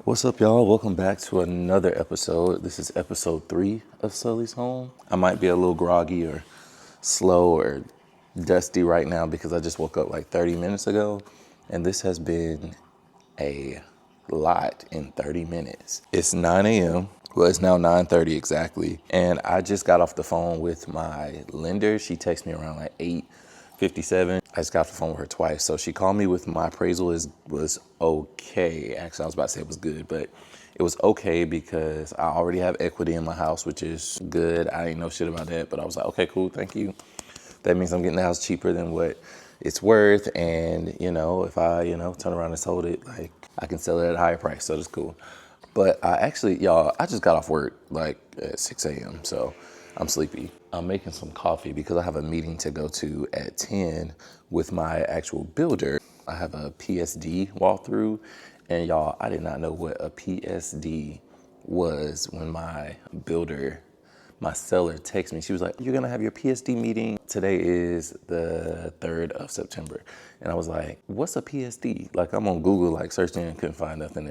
What's up, y'all? Welcome back to another episode. This is episode 3 of Sully's Home. I might be a little groggy or slow or dusty right now because I just woke up like 30 minutes ago, and this has been a lot in 30 minutes. It's 9 a.m. Well, it's now 9:30 exactly, and I just got off the phone with my lender. She texted me around like 8:57. I just got off the phone with her twice. So she called me with my appraisal was okay. Actually, I was about to say it was good, but it was okay because I already have equity in my house, which is good. I didn't know shit about that, but I was like, okay, cool, thank you. That means I'm getting the house cheaper than what it's worth. And, if I, turn around and sold it, like I can sell it at a higher price. So that's cool. But I just got off work like at 6 a.m. So I'm sleepy. I'm making some coffee because I have a meeting to go to at 10 with my actual builder. I have a PSD walkthrough, and y'all, I did not know what a PSD was when my seller texted me. She was like, "You're gonna have your PSD meeting. Today is the 3rd of September." And I was like, "What's a PSD?" Like, I'm on Google, like searching and couldn't find nothing.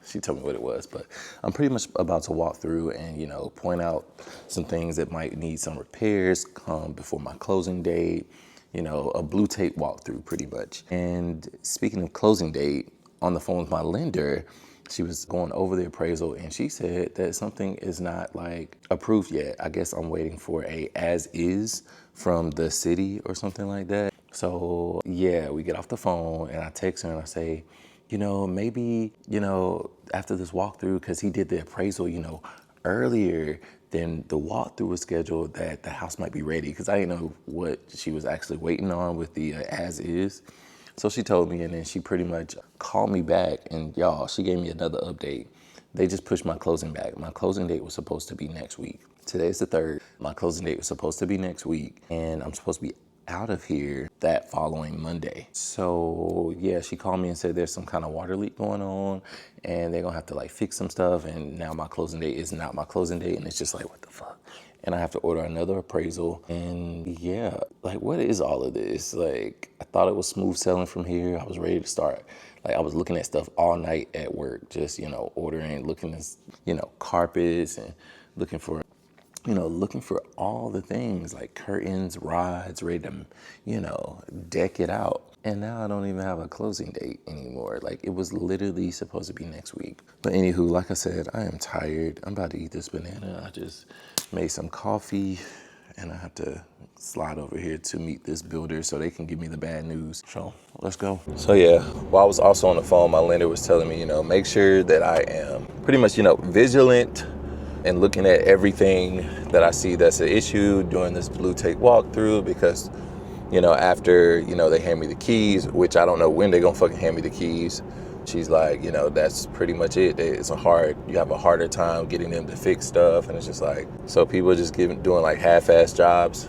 She told me what it was, but I'm pretty much about to walk through and, point out some things that might need some repairs before my closing date. A blue tape walkthrough pretty much. And speaking of closing date, on the phone with my lender, she was going over the appraisal and she said that something is not like approved yet. I guess I'm waiting for a as is from the city or something like that. So yeah, we get off the phone and I text her and I say, maybe, after this walkthrough, because he did the appraisal, earlier than the walkthrough was scheduled, that the house might be ready, because I didn't know what she was actually waiting on with the as is. So she told me, and then she pretty much called me back, and y'all, she gave me another update. They just pushed my closing back. My closing date was supposed to be next week. Today's the 3rd. My closing date was supposed to be next week, and I'm supposed to be out of here that following Monday. So yeah, she called me and said there's some kind of water leak going on and they're gonna have to like fix some stuff, and now my closing date is not my closing date, and it's just like, what the fuck? And I have to order another appraisal. And yeah, like, what is all of this? Like, I thought it was smooth sailing from here. I was ready to start. Like, I was looking at stuff all night at work, just, ordering, looking at, carpets and looking for all the things like curtains, rods, ready to, deck it out. And now I don't even have a closing date anymore. Like, it was literally supposed to be next week. But anywho, like I said, I am tired. I'm about to eat this banana. I just made some coffee and I have to slide over here to meet this builder so they can give me the bad news. So let's go. So yeah, while I was also on the phone, my lender was telling me, make sure that I am pretty much, vigilant and looking at everything that I see that's an issue during this blue tape walkthrough, because, after, they hand me the keys, which I don't know when they're gonna fucking hand me the keys. She's like, that's pretty much it. You have a harder time getting them to fix stuff. And it's just like, so people are just doing like half-ass jobs.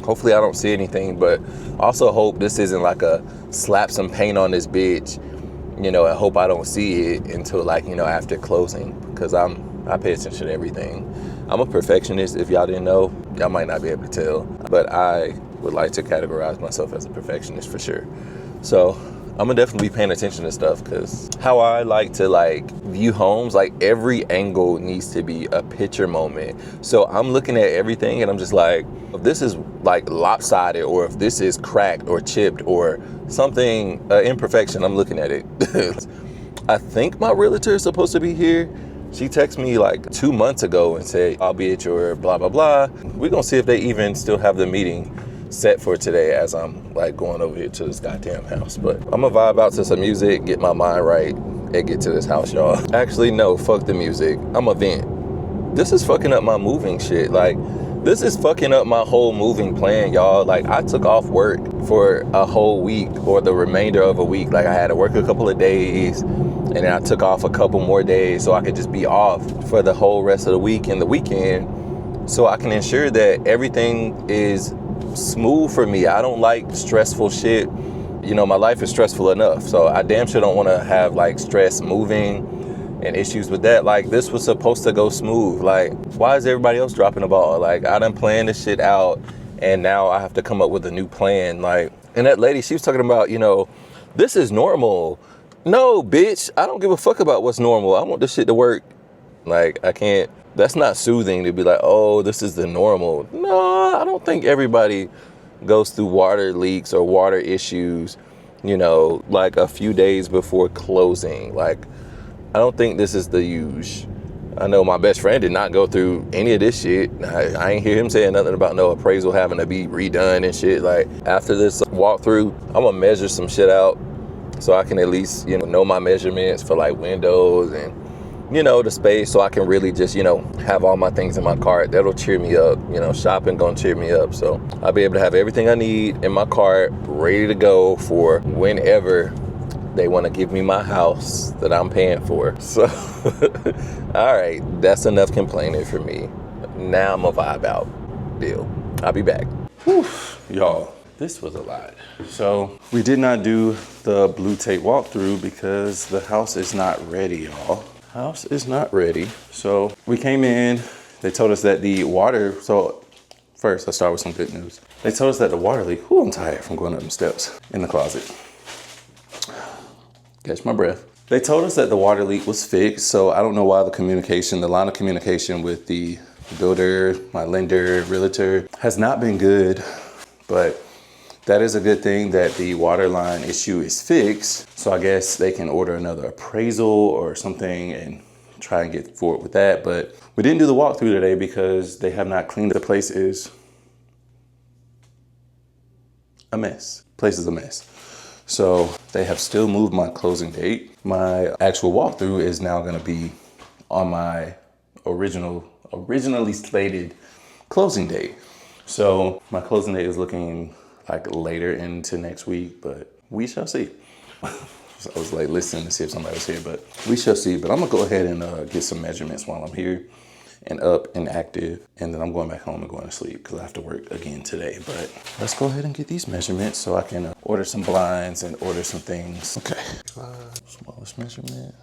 Hopefully I don't see anything, but also hope this isn't like a slap some paint on this bitch, I hope I don't see it until like, after closing, because I pay attention to everything. I'm a perfectionist. If y'all didn't know, y'all might not be able to tell, but I would like to categorize myself as a perfectionist for sure. So I'm gonna definitely be paying attention to stuff, because how I like to view homes, like every angle needs to be a picture moment. So I'm looking at everything and I'm just like, if this is like lopsided, or if this is cracked or chipped or something, imperfection, I'm looking at it. I think my realtor is supposed to be here. She texted me like 2 months ago and said, I'll be at your blah, blah, blah. We're gonna see if they even still have the meeting set for today as I'm like going over here to this goddamn house. But I'm gonna vibe out to some music, get my mind right, and get to this house, y'all. Actually, no, fuck the music. I'm a vent. This is fucking up my moving shit. Like, this is fucking up my whole moving plan, y'all. Like, I took off work for a whole week, or the remainder of a week. Like, I had to work a couple of days, and then I took off a couple more days so I could just be off for the whole rest of the week and the weekend, so I can ensure that everything is smooth for me. I don't like stressful shit. My life is stressful enough, so I damn sure don't want to have like stress moving and issues with that. Like, this was supposed to go smooth. Like, why is everybody else dropping the ball? Like, I done planned this shit out, and now I have to come up with a new plan. Like, and that lady, she was talking about, this is normal. No, bitch, I don't give a fuck about what's normal. I want this shit to work. Like, I can't, that's not soothing to be like, oh, this is the normal. No, I don't think everybody goes through water leaks or water issues, you know, like a few days before closing. Like, I don't think this is the usual. I know my best friend did not go through any of this shit. I ain't hear him saying nothing about no appraisal having to be redone and shit. Like, after this walkthrough, I'm gonna measure some shit out so I can at least, you know my measurements for like windows and, you know, the space, so I can really just, you know, have all my things in my cart. That'll cheer me up. You know, shopping gonna cheer me up. So I'll be able to have everything I need in my cart, ready to go for whenever they want to give me my house that I'm paying for. So, all right, that's enough complaining for me. Now I'm a vibe out. Deal. I'll be back. Whew, y'all, this was a lot. So we did not do the blue tape walkthrough because the house is not ready, y'all. House is not ready. So we came in, they told us that the water, so first let's start with some good news. They told us that the water leak, I'm tired from going up them steps in the closet. Catch my breath. They told us that the water leak was fixed, so I don't know why the line of communication with the builder, my lender, realtor, has not been good, but that is a good thing that the water line issue is fixed. So I guess they can order another appraisal or something and try and get forward with that. But we didn't do the walkthrough today because they have not cleaned. The place is a mess. Place is a mess. So they have still moved my closing date. My actual walkthrough is now gonna be on my originally slated closing date. So my closing date is looking like later into next week, but we shall see. So I was like listening to see if somebody was here, but we shall see. But I'm gonna go ahead and get some measurements while I'm here and up and active, and then I'm going back home and going to sleep because I have to work again today. But let's go ahead and get these measurements so I can order some blinds and order some things. Okay. Smallest measurement,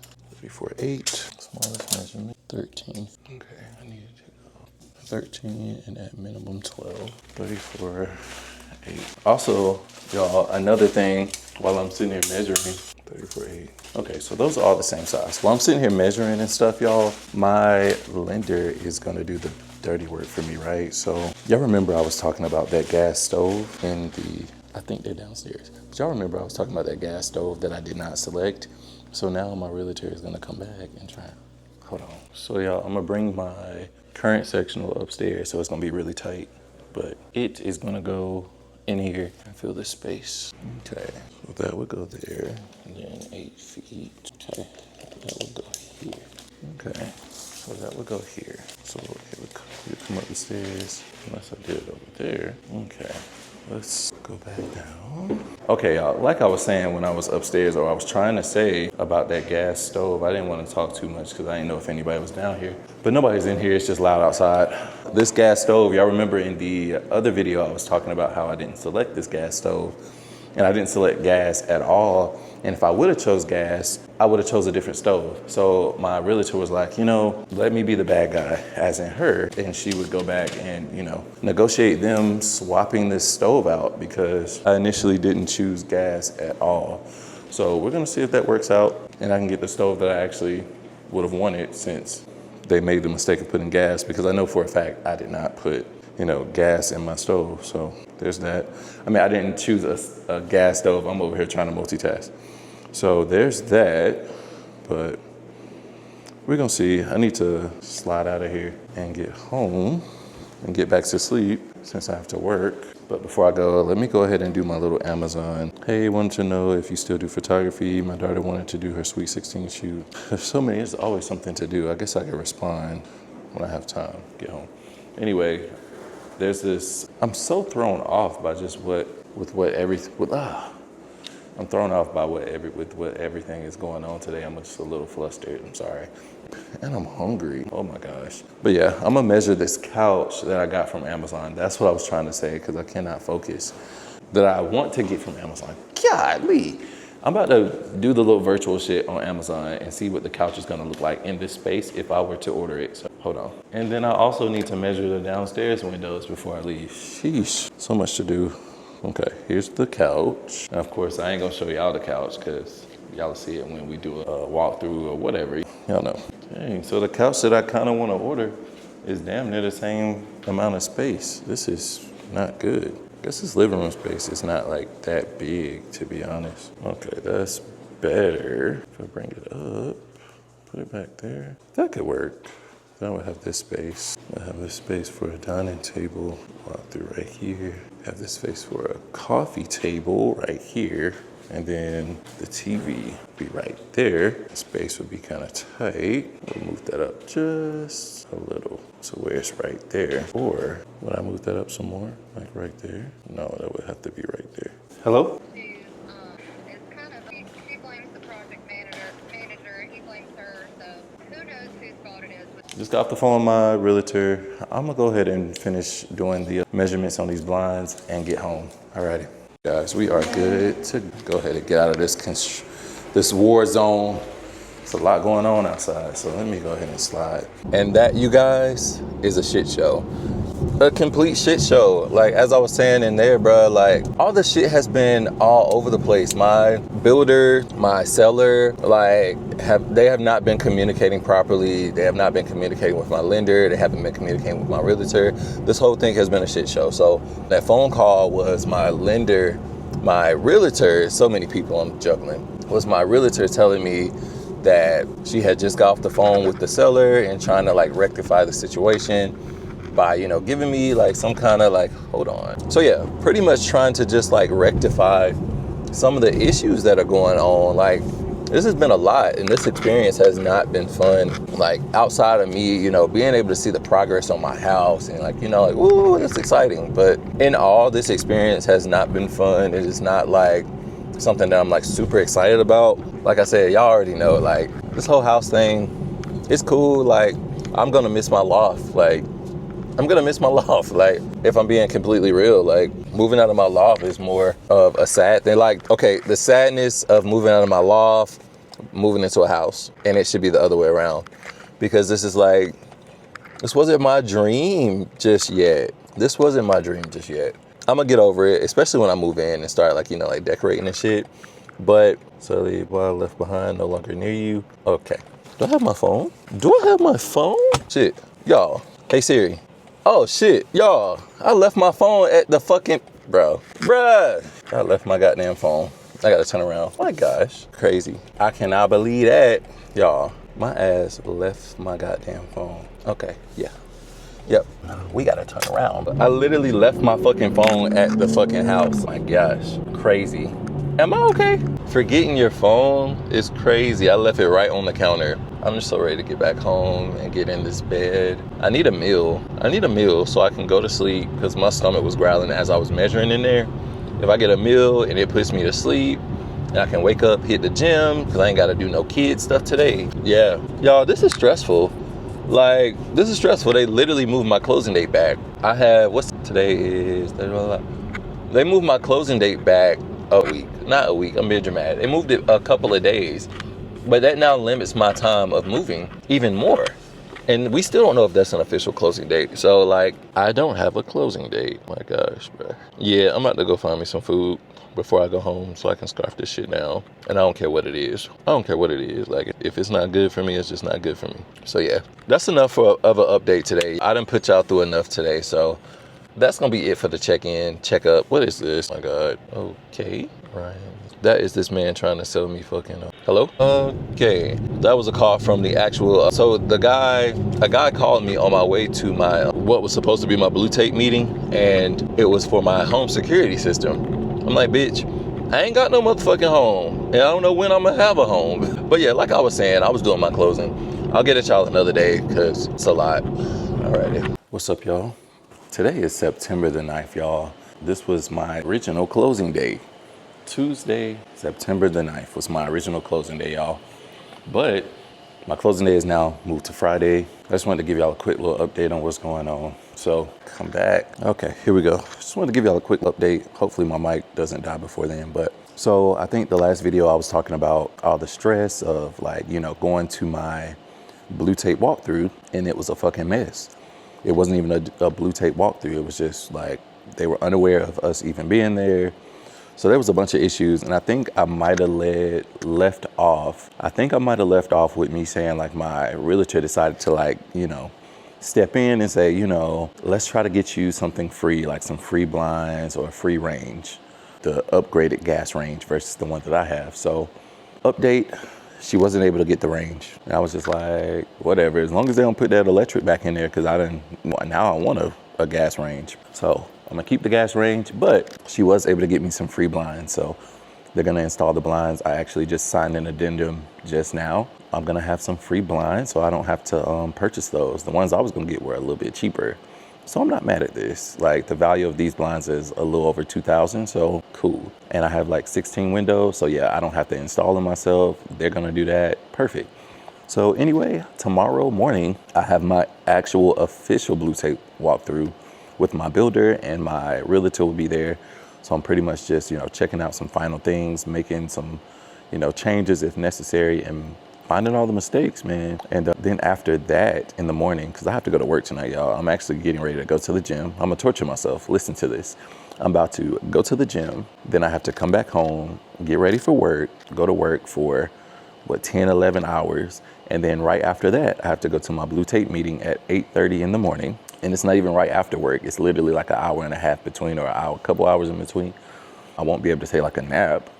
34.8. Smallest measurement, 13. Okay, I need to go 13 and at minimum 12. 34.8. Also, y'all, another thing while I'm sitting here measuring, 34.8. Okay, so those are all the same size. While I'm sitting here measuring and stuff, y'all, my lender is gonna do the dirty work for me, right? So y'all remember I was talking about that gas stove in I think they're downstairs. But y'all remember I was talking about that gas stove that I did not select? So now my realtor is gonna come back and try, hold on. So y'all, I'm gonna bring my current sectional upstairs, so it's gonna be really tight, but it is gonna go in here and fill this space. Okay, so that would go there, and then 8 feet. Okay, that would go here. Okay, so that would go here. So it would come up the stairs, unless I did it over there. Okay, let's go back down. Okay, y'all, like I was saying when I was upstairs, or I was trying to say about that gas stove, I didn't want to talk too much because I didn't know if anybody was down here. But nobody's in here, it's just loud outside. This gas stove, y'all remember in the other video I was talking about how I didn't select this gas stove, and I didn't select gas at all. And if I would have chose gas, I would have chose a different stove. So my realtor was like, you know, let me be the bad guy, as in her. And she would go back and, you know, negotiate them swapping this stove out because I initially didn't choose gas at all. So we're gonna see if that works out and I can get the stove that I actually would have wanted since they made the mistake of putting gas, because I know for a fact I did not put, you know, gas in my stove. So there's that. I mean, I didn't choose a gas stove. I'm over here trying to multitask. So there's that, but we're gonna see. I need to slide out of here and get home and get back to sleep since I have to work. But before I go, let me go ahead and do my little Amazon. Hey, wanted to know if you still do photography. My daughter wanted to do her Sweet 16 shoot. There's always something to do. I guess I can respond when I have time, get home. Anyway, there's this, I'm so thrown off by just I'm thrown off by what everything is going on today. I'm just a little flustered, I'm sorry. And I'm hungry, oh my gosh. But yeah, I'm gonna measure this couch that I got from Amazon. That's what I was trying to say, because I cannot focus. That I want to get from Amazon, golly. I'm about to do the little virtual shit on Amazon and see what the couch is gonna look like in this space if I were to order it, so hold on. And then I also need to measure the downstairs windows before I leave. Sheesh, so much to do. Okay, here's the couch. And of course, I ain't gonna show y'all the couch because Y'all see it when we do a walkthrough or whatever. Y'all know. Dang, so the couch that I kind of want to order is damn near the same amount of space. This is not good. I guess this living room space is not like that big, to be honest. Okay, that's better. If I bring it up, put it back there. That could work. Then I would have this space. I have this space for a dining table, walk through right here. Have this space for a coffee table right here. And then the TV be right there. The space would be kind of tight. We'll move that up just a little to where it's right there. Or would I move that up some more, like right there? No, that would have to be right there. Hello? It's kind of like she blames the project manager, he blames her, so who knows whose fault it is. Just got off the phone with my realtor. I'm gonna go ahead and finish doing the measurements on these blinds and get home. Alrighty. Guys, we are good to go ahead and get out of this war zone. It's a lot going on outside, so let me go ahead and slide. And that, you guys, is a shit show. A complete shit show. Like, as I was saying in there, bro, like, all the shit has been all over the place. My builder, my seller, like, they have not been communicating properly. They have not been communicating with my lender. They haven't been communicating with my realtor. This whole thing has been a shit show. So that phone call was my lender, my realtor, so many people I'm juggling, was my realtor telling me that she had just got off the phone with the seller and trying to like rectify the situation by, you know, giving me like some kind of like, hold on. So yeah, pretty much trying to just like rectify some of the issues that are going on. Like, this has been a lot, and this experience has not been fun. Like, outside of me, you know, being able to see the progress on my house and like, you know, like, ooh, that's exciting. But in all, this experience has not been fun. It is not like something that I'm like super excited about. Like I said, y'all already know, like, this whole house thing, it's cool. Like, I'm gonna miss my loft. Like, I'm gonna miss my loft. Like, if I'm being completely real, like, moving out of my loft is more of a sad thing. Like, okay, the sadness of moving out of my loft, moving into a house, and it should be the other way around. Because this is like, this wasn't my dream just yet. This wasn't my dream just yet. I'm gonna get over it, especially when I move in and start like, you know, like decorating and shit. But Sully, boy, I left behind, no longer near you. Okay. Do I have my phone? Do I have my phone? Shit, y'all. Hey Siri. Oh shit, y'all. I left my phone at the fucking, bruh. I left my goddamn phone. I gotta turn around. My gosh, crazy. I cannot believe that, y'all. My ass left my goddamn phone. Okay, yeah. Yep, we gotta turn around. But I literally left my fucking phone at the fucking house. My gosh, crazy. Am I okay? Forgetting your phone is crazy. I left it right on the counter. I'm just so ready to get back home and get in this bed. I need a meal. I need a meal so I can go to sleep because my stomach was growling as I was measuring in there. If I get a meal and it puts me to sleep, and I can wake up, hit the gym, because I ain't got to do no kid stuff today. Yeah. Y'all, this is stressful. Like, this is stressful. They literally moved my closing date back. I have, today is, they moved my closing date back a week. Not a week, I'm being dramatic. They moved it a couple of days. But that now limits my time of moving even more. And we still don't know if that's an official closing date. So, like, I don't have a closing date. My gosh, bro. Yeah, I'm about to go find me some food before I go home so I can scarf this shit down. And I don't care what it is. I don't care what it is. Like, if it's not good for me, it's just not good for me. So, yeah, that's enough of an update today. I done put y'all through enough today. So, that's going to be it for the check-in, check-up. What is this? Oh, my God. Okay, Ryan. That is this man trying to sell me fucking... Hello? Okay. That was a call from the actual... so a guy called me on my way to my, what was supposed to be my blue tape meeting. And it was for my home security system. I'm like, bitch, I ain't got no motherfucking home. And I don't know when I'm going to have a home. But yeah, like I was saying, I was doing my closing. I'll get at y'all another day because it's a lot. Alrighty. What's up, y'all? Today is September the 9th, y'all. This was my original closing day. Tuesday, September the 9th was my original closing day, y'all. But my closing day is now moved to Friday. I just wanted to give y'all a quick little update on what's going on. So come back. Okay, here we go. Just wanted to give y'all a quick update. Hopefully my mic doesn't die before then. But so I think the last video I was talking about all the stress of like, you know, going to my blue tape walkthrough, and it was a fucking mess. It wasn't even a blue tape walkthrough. It was just like they were unaware of us even being there. So there was a bunch of issues, and I think I might have left off. I think I might have left off with me saying like my realtor decided to like, you know, step in and say, you know, let's try to get you something free, like some free blinds or a free range, the upgraded gas range versus the one that I have. So update, she wasn't able to get the range. And I was just like, whatever, as long as they don't put that electric back in there, because now I want a gas range. So I'm gonna keep the gas range, but she was able to get me some free blinds. So they're gonna install the blinds. I actually just signed an addendum just now. I'm gonna have some free blinds, so I don't have to purchase those. The ones I was gonna get were a little bit cheaper. So I'm not mad at this. Like the value of these blinds is a little over 2,000, so cool. And I have like 16 windows, so yeah, I don't have to install them myself. They're gonna do that, perfect. So anyway, tomorrow morning, I have my actual official blue tape walkthrough with my builder, and my realtor will be there. So I'm pretty much just, you know, checking out some final things, making some, you know, changes if necessary, and finding all the mistakes, man. And then after that in the morning, because I have to go to work tonight, y'all, I'm actually getting ready to go to the gym. I'm gonna torture myself. Listen to this. I'm about to go to the gym. Then I have to come back home, get ready for work, go to work for 10, 11 hours. And then right after that, I have to go to my blue tape meeting at 8:30 in the morning. And it's not even right after work. It's literally like an hour and a half between, or a couple hours in between. I won't be able to take like a nap.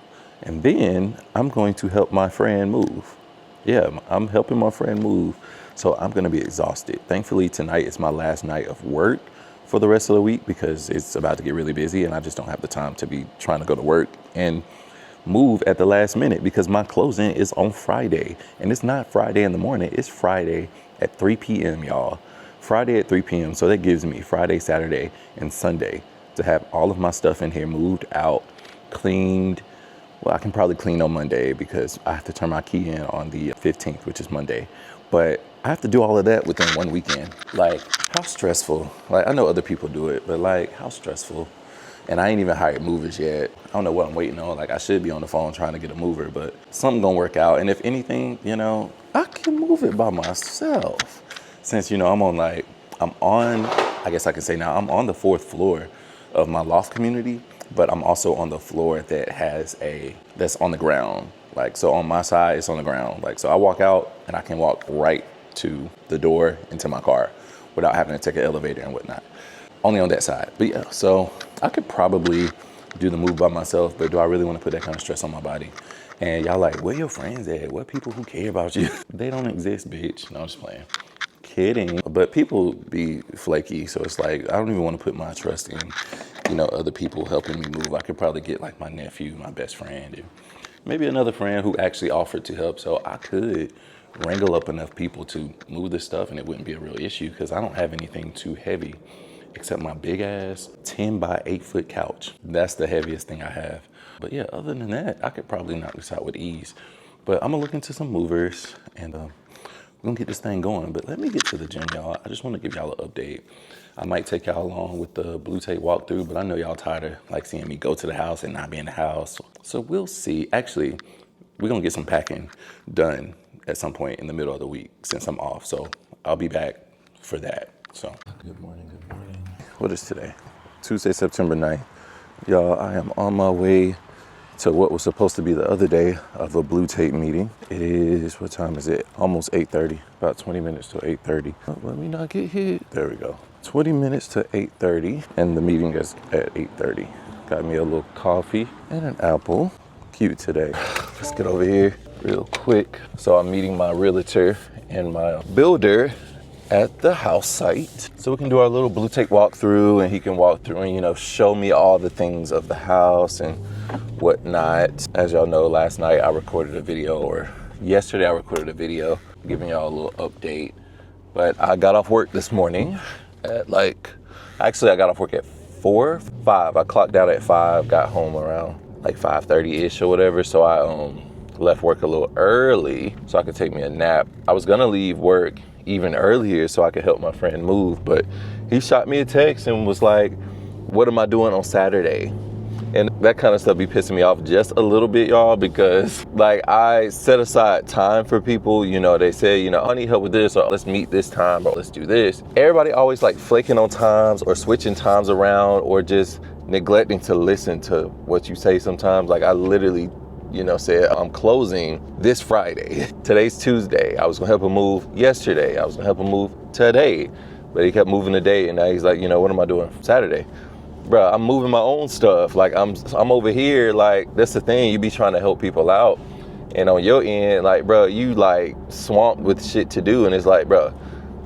And then I'm going to help my friend move. Yeah, I'm helping my friend move. So I'm gonna be exhausted. Thankfully, tonight is my last night of work for the rest of the week, because it's about to get really busy and I just don't have the time to be trying to go to work and move at the last minute, because my closing is on Friday. And it's not Friday in the morning, it's Friday at 3 p.m., y'all. Friday at 3 p.m. So that gives me Friday, Saturday, and Sunday to have all of my stuff in here moved out, cleaned. Well, I can probably clean on Monday because I have to turn my key in on the 15th, which is Monday. But I have to do all of that within one weekend. Like, how stressful. Like, I know other people do it, but like, how stressful. And I ain't even hired movers yet. I don't know what I'm waiting on. Like, I should be on the phone trying to get a mover, but something gonna work out. And if anything, you know, I can move it by myself. Since, you know, I guess I can say now, I'm on the 4th floor of my loft community, but I'm also on the floor that's on the ground. Like, so on my side, it's on the ground. Like, so I walk out and I can walk right to the door into my car without having to take an elevator and whatnot. Only on that side. But yeah, so I could probably do the move by myself, but do I really want to put that kind of stress on my body? And y'all like, where your friends at? What people who care about you? They don't exist, bitch. No, I'm just playing. Kidding. But people be flaky, so it's like I don't even want to put my trust in, you know, other people helping me move. I could probably get like my nephew, my best friend, and maybe another friend who actually offered to help, so I could wrangle up enough people to move this stuff and it wouldn't be a real issue, because I don't have anything too heavy except my big ass 10 by 8 foot couch. That's the heaviest thing I have. But yeah, other than that, I could probably knock this out with ease. But I'm gonna look into some movers, and we're gonna get this thing going. But let me get to the gym, y'all. I just want to give y'all an update. I might take y'all along with the blue tape walkthrough, but I know y'all tired of like seeing me go to the house and not be in the house. So we'll see. Actually, we're gonna get some packing done at some point in the middle of the week since I'm off. So I'll be back for that. So good morning, good morning. What is today? Tuesday, September 9th. Y'all, I am on my way to what was supposed to be the other day of a blue tape meeting. It is, what time is it? Almost 8:30, about 20 minutes to 8:30. Oh, let me not get hit. There we go. 20 minutes to 8:30, and the meeting is at 8:30. Got me a little coffee and an apple. Cute today. Let's get over here real quick. So I'm meeting my realtor and my builder at the house site. So we can do our little blue tape walkthrough, and he can walk through and, you know, show me all the things of the house and whatnot. As y'all know, last night I recorded a video, or yesterday I recorded a video giving y'all a little update. But I got off work this morning at I got off work at 5. I clocked out at 5, got home around like 5:30-ish or whatever. So I left work a little early so I could take me a nap. I was gonna leave work even earlier so I could help my friend move, but he shot me a text and was like, what am I doing on Saturday? And that kind of stuff be pissing me off just a little bit, y'all, because like I set aside time for people, you know, they say, you know, I need help with this, or let's meet this time, or let's do this. Everybody always like flaking on times or switching times around or just neglecting to listen to what you say sometimes. Like I literally, you know, said I'm closing this Friday. Today's Tuesday. I was gonna help him move yesterday. I was gonna help him move today, but he kept moving the day, and now he's like, you know, what am I doing Saturday? Bro, I'm moving my own stuff. Like I'm over here. Like that's the thing. You be trying to help people out, and on your end, like, bro, you like swamped with shit to do, and it's like, bro,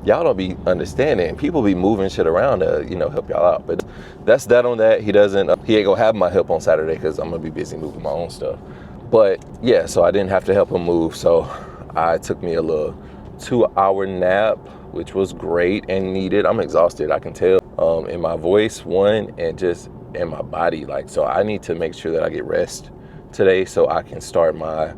y'all don't be understanding. People be moving shit around to, you know, help y'all out. But that's that on that. He doesn't. He ain't gonna have my help on Saturday because I'm gonna be busy moving my own stuff. But yeah, so I didn't have to help him move. So I took me a little 2-hour nap, which was great and needed. I'm exhausted, I can tell, in my voice, one, and just in my body. Like, so I need to make sure that I get rest today so I can start my,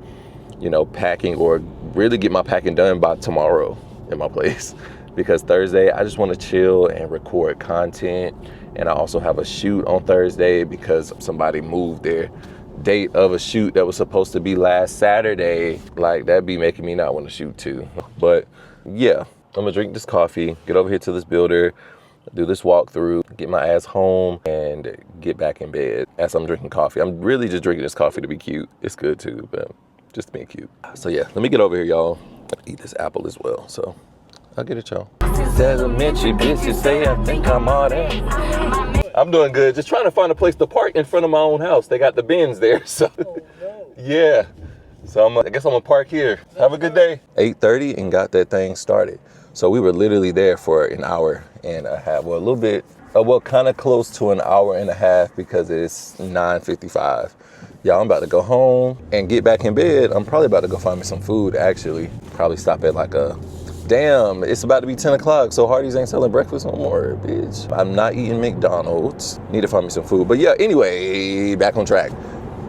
you know, packing, or really get my packing done by tomorrow in my place. Because Thursday, I just want to chill and record content. And I also have a shoot on Thursday because somebody moved their date of a shoot that was supposed to be last Saturday. Like, that'd be making me not want to shoot too. But yeah, I'm gonna drink this coffee, get over here to this builder, do this walkthrough, get my ass home, and get back in bed as I'm drinking coffee. I'm really just drinking this coffee to be cute. It's good too, but just being cute. So yeah, let me get over here, y'all. Eat this apple as well, so I'll get it, y'all. Elementary bitches say I think I'm all that. I'm doing good. Just trying to find a place to park in front of my own house. They got the bins there, so yeah. So I guess I'm gonna park here. Have a good day. 8:30 and got that thing started. So we were literally there for an hour and a half. Well, a little bit, well, kind of close to an hour and a half because it's 9:55. Y'all, I'm about to go home and get back in bed. I'm probably about to go find me some food, actually. Probably stop at like damn, it's about to be 10 o'clock, so Hardee's ain't selling breakfast no more, bitch. I'm not eating McDonald's. Need to find me some food. But yeah, anyway, back on track.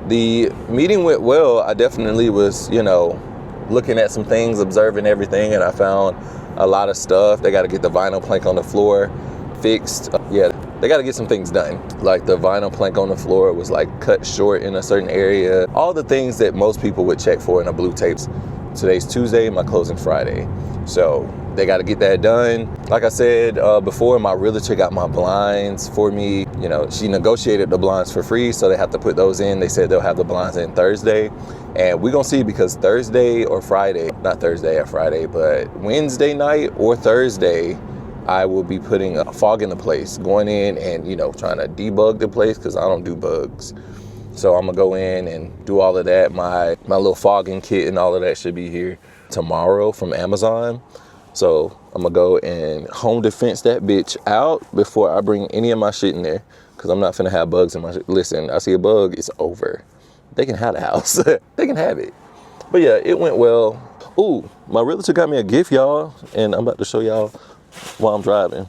The meeting went well. I definitely was, you know, looking at some things, observing everything, and I found a lot of stuff. They got to get the vinyl plank on the floor fixed. Yeah, they got to get some things done. Like the vinyl plank on the floor was like cut short in a certain area. All the things that most people would check for in a blue tapes. Today's Tuesday, my closing Friday. So they got to get that done. Like I said before, my realtor got my blinds for me. You know, she negotiated the blinds for free, so they have to put those in. They said they'll have the blinds in Thursday. And we're going to see, because Thursday or Friday, not Thursday or Friday, but Wednesday night or Thursday, I will be putting a fog in the place, going in and, you know, trying to debug the place because I don't do bugs. So I'm gonna go in and do all of that. My little fogging kit and all of that should be here tomorrow from Amazon. So I'm gonna go and home defense that bitch out before I bring any of my shit in there, because I'm not finna have bugs in my shit. Listen, I see a bug, it's over. They can have the house. They can have it. But yeah, it went well. Ooh, my realtor got me a gift, y'all, and I'm about to show y'all while I'm driving.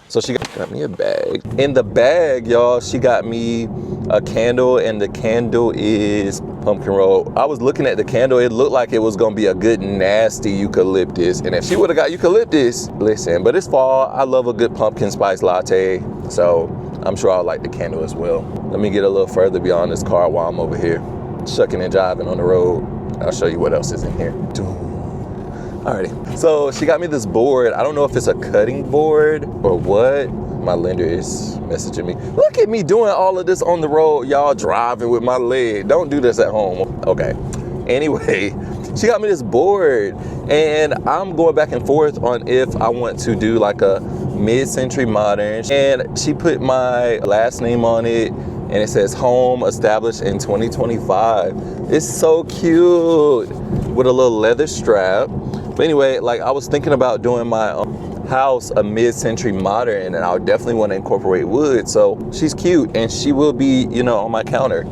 So she got me a bag. In the bag, y'all, she got me a candle, and the candle is pumpkin roll. I was looking at the candle. It looked like it was gonna be a good nasty eucalyptus. And if she would have got eucalyptus, listen, but it's fall. I love a good pumpkin spice latte. So I'm sure I'll like the candle as well. Let me get a little further beyond this car while I'm over here shucking and jiving on the road. I'll show you what else is in here. Alrighty, so she got me this board. I don't know if it's a cutting board or what. My lender is messaging me. Look at me doing all of this on the road, y'all, driving with my leg. Don't do this at home. Okay, anyway, she got me this board, and I'm going back and forth on if I want to do like a mid-century modern. And she put my last name on it, and it says home established in 2025. It's so cute with a little leather strap. But anyway, like I was thinking about doing my house a mid-century modern, and I would definitely want to incorporate wood. So she's cute, and she will be, you know, on my counter.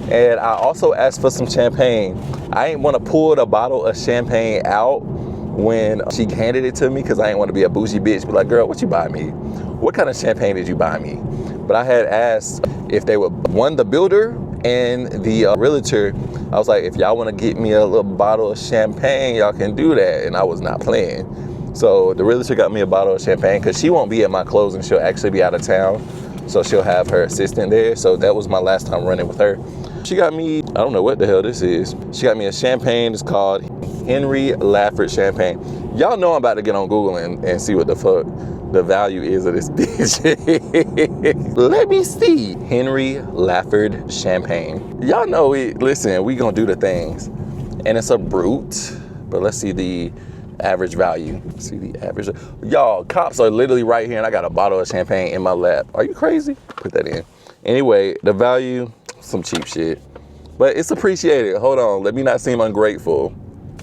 And I also asked for some champagne. I ain't want to pull the bottle of champagne out when she handed it to me, because I ain't want to be a bougie bitch. Be like, girl, what you buy me? What kind of champagne did you buy me? But I had asked if they would, one, the builder and the realtor. I was like, if y'all want to get me a little bottle of champagne, y'all can do that. And I was not playing. So the realtor got me a bottle of champagne, because she won't be at my closing. She'll actually be out of town. So she'll have her assistant there. So that was my last time running with her. She got me, I don't know what the hell this is. She got me a champagne. It's called Henry Lafford Champagne. Y'all know I'm about to get on Google and see what the fuck the value is of this bitch. Let me see. Henry Lafford Champagne. Y'all know it. Listen, we gonna do the things. And it's a brute, but let's see the average value. See the average. Y'all, cops are literally right here and I got a bottle of champagne in my lap. Are you crazy? Put that in. Anyway, the value, some cheap shit. But it's appreciated. Hold on, let me not seem ungrateful.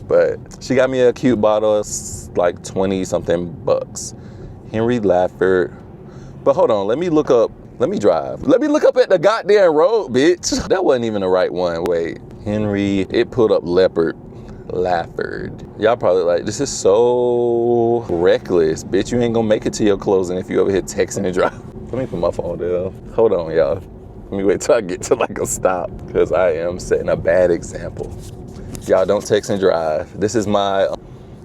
But she got me a cute bottle, it's like 20 something bucks. Henry Lafford. But hold on, let me look up, let me drive. Let me look up at the goddamn road, bitch. That wasn't even the right one. Wait, Henry, it pulled up Leopard Lafford. Y'all probably like, this is so reckless. Bitch, you ain't gonna make it to your closing if you over here texting and driving. Let me put my phone down. Hold on, y'all. Let me wait till I get to like a stop because I am setting a bad example. Y'all don't text and drive. This is my,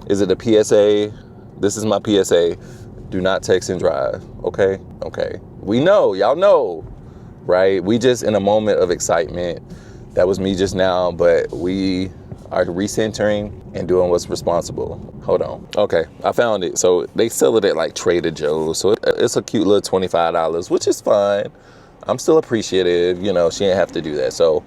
is it a PSA? This is my PSA. Do not text and drive, okay? Okay. We know, y'all know, right? We just in a moment of excitement. That was me just now, but we are recentering and doing what's responsible. Hold on. Okay, I found it. So they sell it at like Trader Joe's. So it's a cute little $25, which is fine. I'm still appreciative, you know, she didn't have to do that. So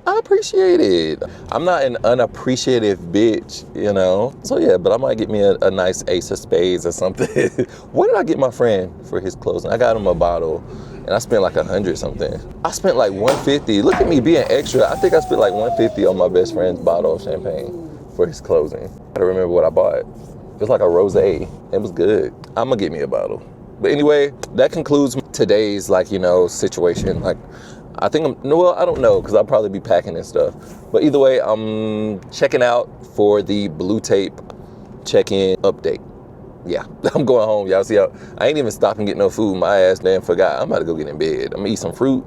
I appreciate it. I'm not an unappreciative bitch, you know? So yeah, but I might get me a nice ace of spades or something. What did I get my friend for his closing? I got him a bottle and I spent like 100 something. I spent like 150. Look at me being extra. I think I spent like 150 on my best friend's bottle of champagne for his closing. I don't remember what I bought. It was like a rosé. It was good. I'm gonna get me a bottle. But anyway, that concludes today's like, you know, situation. Like, I think well, I don't know, because I'll probably be packing and stuff. But either way, I'm checking out for the blue tape check-in update. Yeah, I'm going home. Y'all see how I ain't even stopping getting no food. My ass damn forgot. I'm about to go get in bed. I'm gonna eat some fruit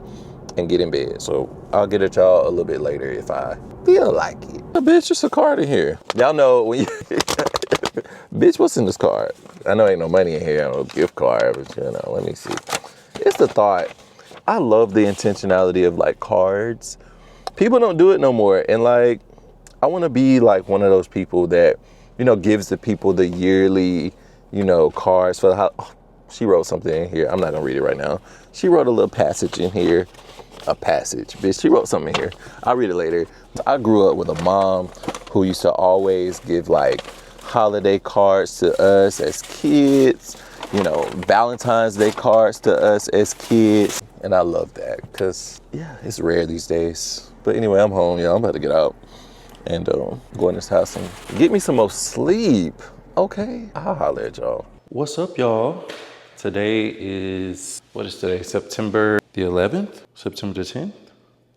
and get in bed. So I'll get at y'all a little bit later if I feel like it. A bitch, just a card in here. Y'all know when you bitch, what's in this card? I know ain't no money in here, no gift card, but you know, let me see. It's the thought. I love the intentionality of like cards. People don't do it no more. And like, I want to be like one of those people that, you know, gives the people the yearly, you know, cards for the house. Oh, she wrote something in here. I'm not gonna read it right now. She wrote a little passage in here. A passage, bitch. She wrote something in here. I'll read it later. I grew up with a mom who used to always give like holiday cards to us as kids, you know, Valentine's Day cards to us as kids. And I love that because, yeah, it's rare these days. But anyway, I'm home, y'all. I'm about to get out and go in this house and get me some more sleep. Okay, I'll holler at y'all. What's up, y'all? Today is, what is today? September the 11th? September the 10th?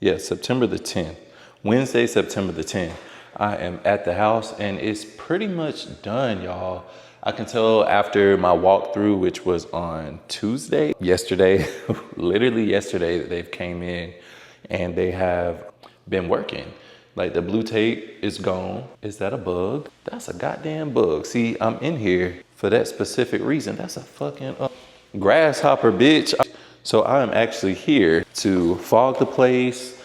Yeah, September the 10th. Wednesday, September the 10th. I am at the house and it's pretty much done, y'all. I can tell after my walkthrough, which was on Tuesday, yesterday, literally yesterday, that they've came in and they have been working. Like the blue tape is gone. Is that a bug? That's a goddamn bug. See, I'm in here for that specific reason. That's a fucking grasshopper, bitch. So I am actually here to fog the place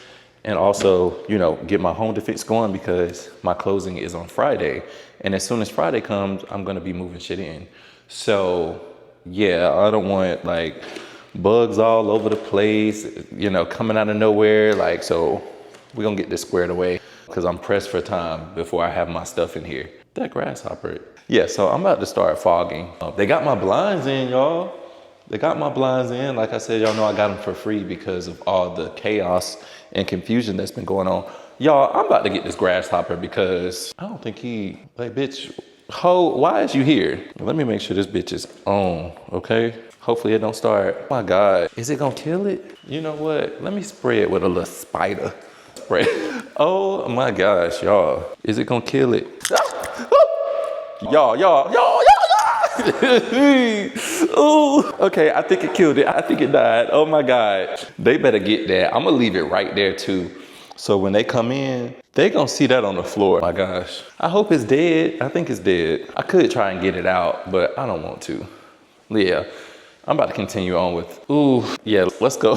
and also, you know, get my home defense going because my closing is on Friday. And as soon as Friday comes, I'm gonna be moving shit in. So yeah, I don't want like bugs all over the place, you know, coming out of nowhere. Like, so we're gonna get this squared away because I'm pressed for time before I have my stuff in here. That grasshopper. Yeah, so I'm about to start fogging. They got my blinds in, y'all. They got my blinds in. Like I said, y'all know I got them for free because of all the chaos and confusion that's been going on. Y'all, I'm about to get this grasshopper because I don't think he, like, bitch, ho, why is you here? Let me make sure this bitch is on, okay? Hopefully it don't start. Oh my God, is it gonna kill it? You know what? Let me spray it with a little spider spray. Oh my gosh, y'all. Is it gonna kill it? Y'all. Oh, okay, I think it killed it. I think it died. Oh my God. They better get that. I'm gonna leave it right there too. So when they come in, they gonna see that on the floor. Oh my gosh. I hope it's dead. I think it's dead. I could try and get it out, but I don't want to. Yeah. I'm about to continue on with, ooh, yeah, let's go.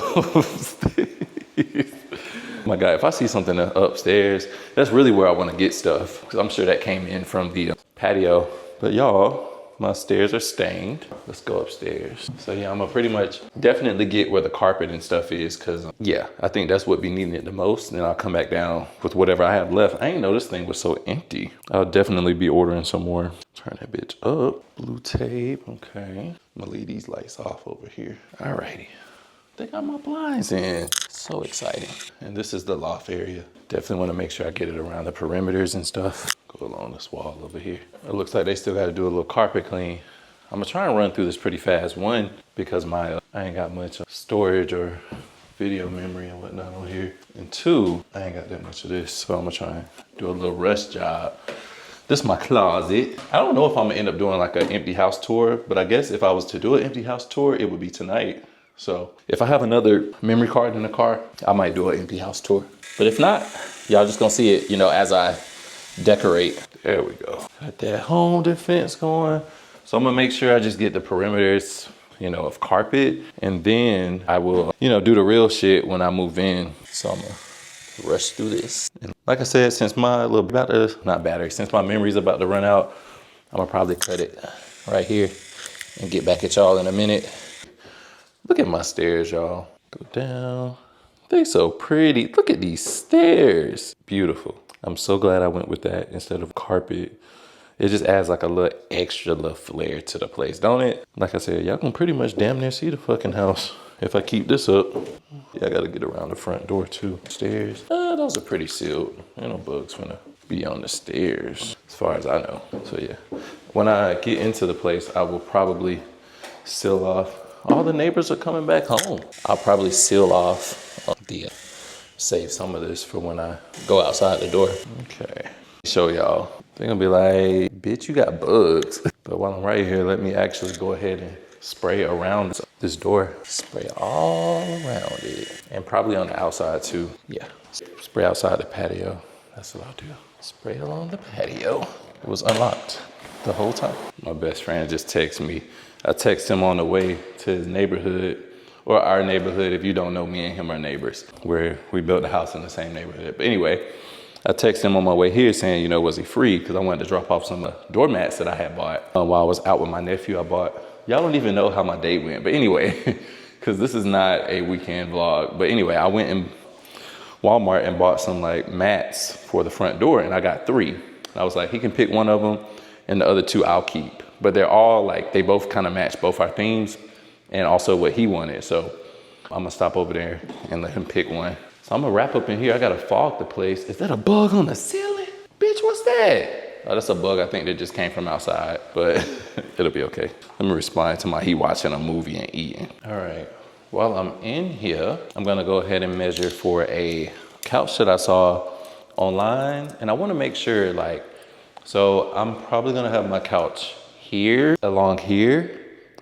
My God, if I see something upstairs, that's really where I want to get stuff. Because I'm sure that came in from the patio. But y'all, my stairs are stained. Let's go upstairs. So yeah, I'm gonna pretty much definitely get where the carpet and stuff is. Because yeah, I think that's what be needing it the most. And then I'll come back down with whatever I have left. I ain't know this thing was so empty. I'll definitely be ordering some more. Turn that bitch up. Blue tape, okay. I'm gonna leave these lights off over here. Alrighty. They got my blinds in. So exciting. And this is the loft area. Definitely want to make sure I get it around the perimeters and stuff. Go along this wall over here. It looks like they still got to do a little carpet clean. I'm gonna try and run through this pretty fast. One, because I ain't got much storage or video memory and whatnot on here. And two, I ain't got that much of this. So I'm gonna try and do a little rush job. This is my closet. I don't know if I'm gonna end up doing like an empty house tour, but I guess if I was to do an empty house tour, it would be tonight. So if I have another memory card in the car, I might do an empty house tour. But if not, y'all just gonna see it, you know, as I decorate. There we go. Got that home defense going. So I'm gonna make sure I just get the perimeters, you know, of carpet. And then I will, you know, do the real shit when I move in. So I'm gonna rush through this. And like I said, since my since my memory's about to run out, I'm gonna probably cut it right here and get back at y'all in a minute. Look at my stairs, y'all. Go down. They so pretty. Look at these stairs. Beautiful. I'm so glad I went with that instead of carpet. It just adds like a little extra little flair to the place, don't it? Like I said, y'all can pretty much damn near see the fucking house if I keep this up. Yeah, I gotta get around the front door too. Stairs. Those are pretty sealed. Ain't no bugs gonna be on the stairs as far as I know. So yeah, when I get into the place, I will probably seal off. All the neighbors are coming back home. I'll probably seal off save some of this for when I go outside the door. Okay, show y'all. They're gonna be like, bitch, you got bugs. But while I'm right here, let me actually go ahead and spray around this door. Spray all around it. And probably on the outside too. Yeah, spray outside the patio. That's what I'll do. Spray along the patio. It was unlocked the whole time. My best friend just texted me. I text him on the way to his neighborhood, or our neighborhood. If you don't know, me and him are neighbors, where we built a house in the same neighborhood. But anyway, I texted him on my way here saying, you know, was he free? Because I wanted to drop off some doormats that I had bought while I was out with my nephew. Y'all don't even know how my day went. But anyway, because this is not a weekend vlog. But anyway, I went in Walmart and bought some like mats for the front door, and I got 3. And I was like, he can pick one of them and the other 2 I'll keep. But they're all like, they both kind of match both our themes and also what he wanted. So I'm gonna stop over there and let him pick one. So I'm gonna wrap up in here. I gotta fog the place. Is that a bug on the ceiling? Bitch, what's that? Oh, that's a bug I think that just came from outside, but it'll be okay. Let me respond to he watching a movie and eating. All right, while I'm in here, I'm gonna go ahead and measure for a couch that I saw online. And I wanna make sure so I'm probably gonna have my couch here, along here.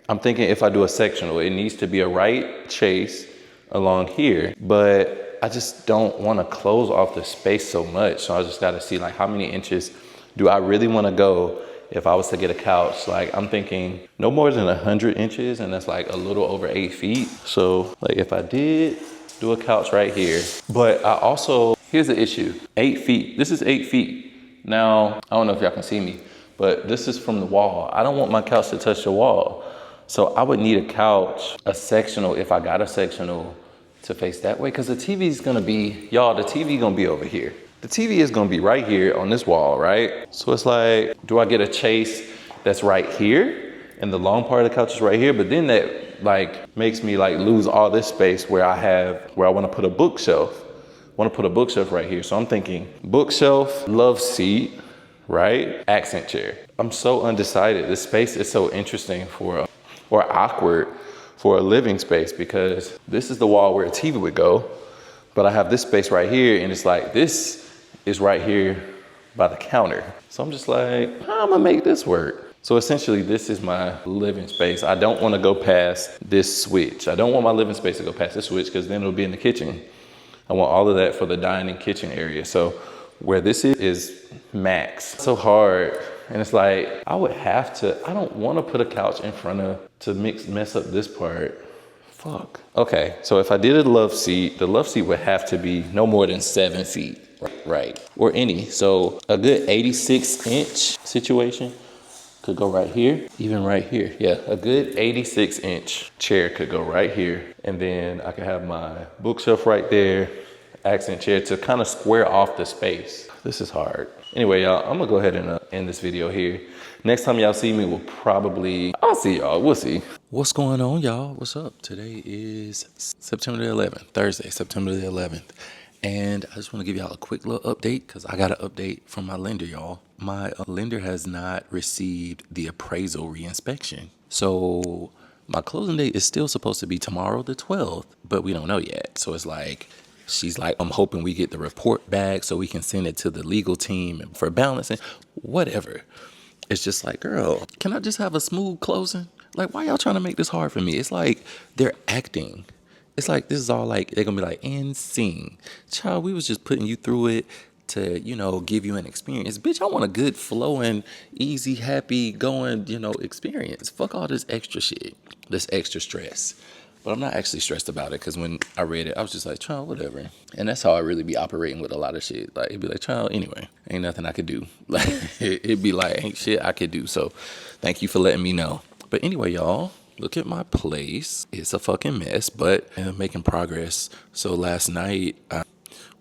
I'm thinking if I do a sectional, it needs to be a right chase along here, but I just don't want to close off the space so much. So I just got to see like how many inches do I really want to go if I was to get a couch. Like I'm thinking no more than 100 inches, and that's like a little over 8 feet. So like if I did do a couch right here, but I also, here's the issue, 8 feet, this is 8 feet. Now, I don't know if y'all can see me, but this is from the wall. I don't want my couch to touch the wall. So I would need a couch, a sectional, if I got a sectional, to face that way. Because the TV is gonna be, y'all, the TV gonna be over here. The TV is gonna be right here on this wall, right? So it's like, do I get a chase that's right here? And the long part of the couch is right here, but then that like makes me like lose all this space where I wanna put a bookshelf. I wanna put a bookshelf right here. So I'm thinking bookshelf, love seat, right? Accent chair. I'm so undecided. This space is so interesting or awkward for a living space, because this is the wall where a TV would go, but I have this space right here, and it's like, this is right here by the counter. So I'm just like, how am I gonna make this work? So essentially this is my living space. I don't wanna go past this switch. I don't want my living space to go past this switch, because then it'll be in the kitchen. I want all of that for the dining kitchen area. So where this is max. So hard And it's like, I would have to, I don't want to put a couch in front of, to mess up this part. Fuck. Okay, so if I did a love seat, the love seat would have to be no more than 7 feet, right? Or any. So a good 86-inch situation could go right here, even right here. Yeah, a good 86-inch chair could go right here. And then I could have my bookshelf right there, accent chair to kind of square off the space. This is hard. Anyway, y'all, I'm gonna go ahead and end this video here. Next time y'all see me, I'll see y'all, we'll see. What's going on, y'all? What's up? Today is September the 11th, Thursday, September the 11th. And I just want to give y'all a quick little update because I got an update from my lender, y'all. My lender has not received the appraisal reinspection. So my closing date is still supposed to be tomorrow, the 12th, but we don't know yet. So it's like, she's like, I'm hoping we get the report back so we can send it to the legal team for balancing, whatever. It's just like, girl, can I just have a smooth closing? Like, why y'all trying to make this hard for me? It's like they're acting. It's like this is all like, they're gonna be like, and sing. Child, we was just putting you through it to, give you an experience. Bitch, I want a good flowing, easy, happy going, experience. Fuck all this extra shit, this extra stress. But I'm not actually stressed about it because when I read it, I was just like, child, whatever. And that's how I really be operating with a lot of shit. Like, it'd be like, child, anyway, ain't nothing I could do. Like, it'd be like, ain't shit I could do. So thank you for letting me know. But anyway, y'all, look at my place. It's a fucking mess, but I'm making progress. So last night, I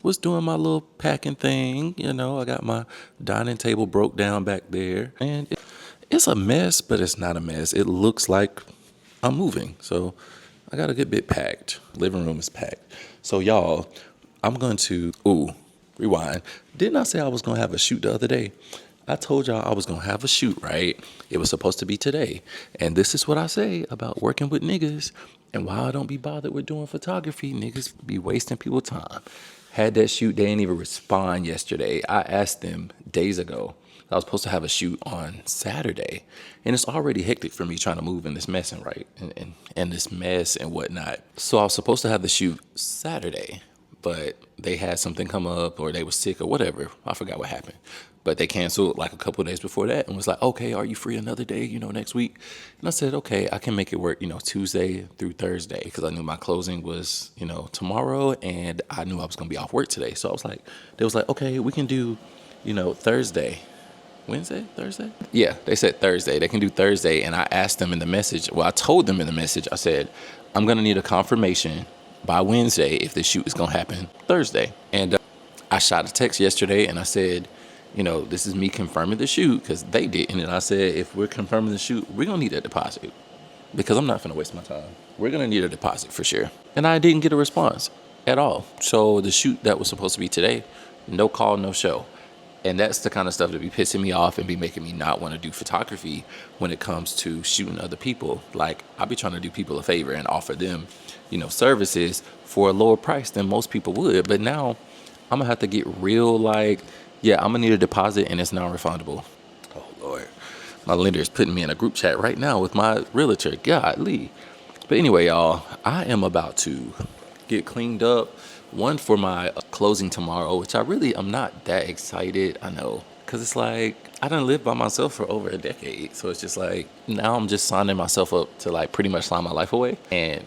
was doing my little packing thing. I got my dining table broke down back there. And it's a mess, but it's not a mess. It looks like I'm moving. So I got a good bit packed. Living room is packed. So y'all, I'm going to, rewind. Didn't I say I was going to have a shoot the other day? I told y'all I was going to have a shoot, right? It was supposed to be today. And this is what I say about working with niggas and why I don't be bothered with doing photography. Niggas be wasting people's time. Had that shoot, they didn't even respond yesterday. I asked them days ago. I was supposed to have a shoot on Saturday, and it's already hectic for me trying to move in this mess and this mess and whatnot. So I was supposed to have the shoot Saturday, but they had something come up or they were sick or whatever. I forgot what happened, but they canceled like a couple of days before that and was like, okay, are you free another day, next week? And I said, okay, I can make it work, Tuesday through Thursday, because I knew my closing was, tomorrow, and I knew I was going to be off work today. So they was like, okay, we can do, Thursday. Wednesday, Thursday? Yeah, they said Thursday. They can do Thursday. And I asked them in the message, I told them in the message, I said, I'm going to need a confirmation by Wednesday if the shoot is going to happen Thursday. And I shot a text yesterday and I said, this is me confirming the shoot because they didn't. And I said, if we're confirming the shoot, we're going to need a deposit because I'm not going to waste my time. We're going to need a deposit for sure. And I didn't get a response at all. So the shoot that was supposed to be today, no call, no show. And that's the kind of stuff that be pissing me off and be making me not want to do photography when it comes to shooting other people. Like, I be trying to do people a favor and offer them, services for a lower price than most people would. But now I'm going to have to get real I'm going to need a deposit and it's non-refundable. Oh, Lord. My lender is putting me in a group chat right now with my realtor. Godly. But anyway, y'all, I am about to get cleaned up. One for my closing tomorrow, which I'm not that excited. I know, because it's like, I done lived by myself for over a decade. So it's just like, now I'm just signing myself up to like pretty much sign my life away and,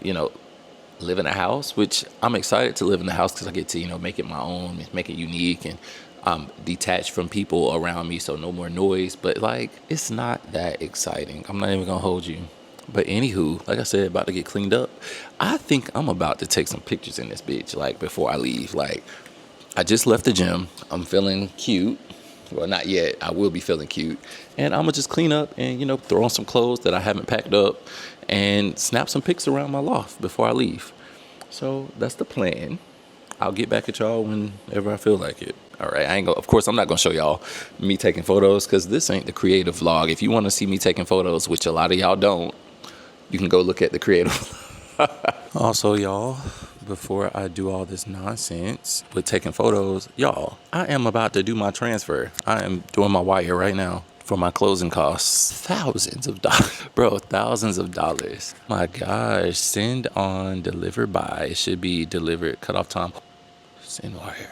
live in a house, which I'm excited to live in the house because I get to, make it my own, make it unique, and I'm detached from people around me. So no more noise, but like, it's not that exciting. I'm not even going to hold you. But anywho, like I said, about to get cleaned up. I think I'm about to take some pictures in this bitch, like, before I leave. Like, I just left the gym. I'm feeling cute. Well, not yet. I will be feeling cute. And I'm going to just clean up and, throw on some clothes that I haven't packed up and snap some pics around my loft before I leave. So that's the plan. I'll get back at y'all whenever I feel like it. All right, of course, I'm not going to show y'all me taking photos because this ain't the creative vlog. If you want to see me taking photos, which a lot of y'all don't, you can go look at the creative. Also, y'all, before I do all this nonsense with taking photos, y'all, I am about to do my transfer. I am doing my wire right now for my closing costs. Thousands of dollars. Bro, thousands of dollars. My gosh, send on, deliver by. It should be delivered, cutoff time. Send wire.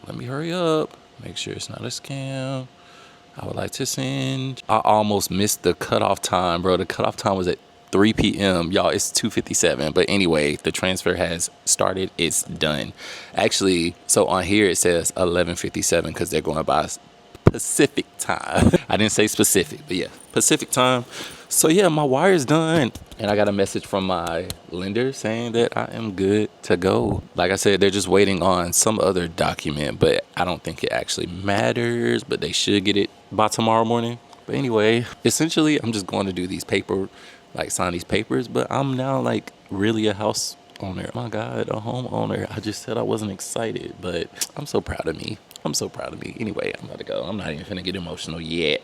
Let me hurry up. Make sure it's not a scam. I would like to send. I almost missed the cutoff time, bro. The cutoff time was at 3 p.m. Y'all, it's 2:57. But anyway, the transfer has started. It's done. Actually, so on here it says 11:57 because they're going by Pacific time. I didn't say specific, but yeah, Pacific time. So yeah, my wire's done. And I got a message from my lender saying that I am good to go. Like I said, they're just waiting on some other document, but I don't think it actually matters, but they should get it by tomorrow morning. But anyway, essentially, I'm just going to do these sign these papers, but I'm now like really a house owner. Oh my God, a homeowner. I just said I wasn't excited, but I'm so proud of me. I'm so proud of me. Anyway, I'm about to go. I'm not even finna get emotional yet.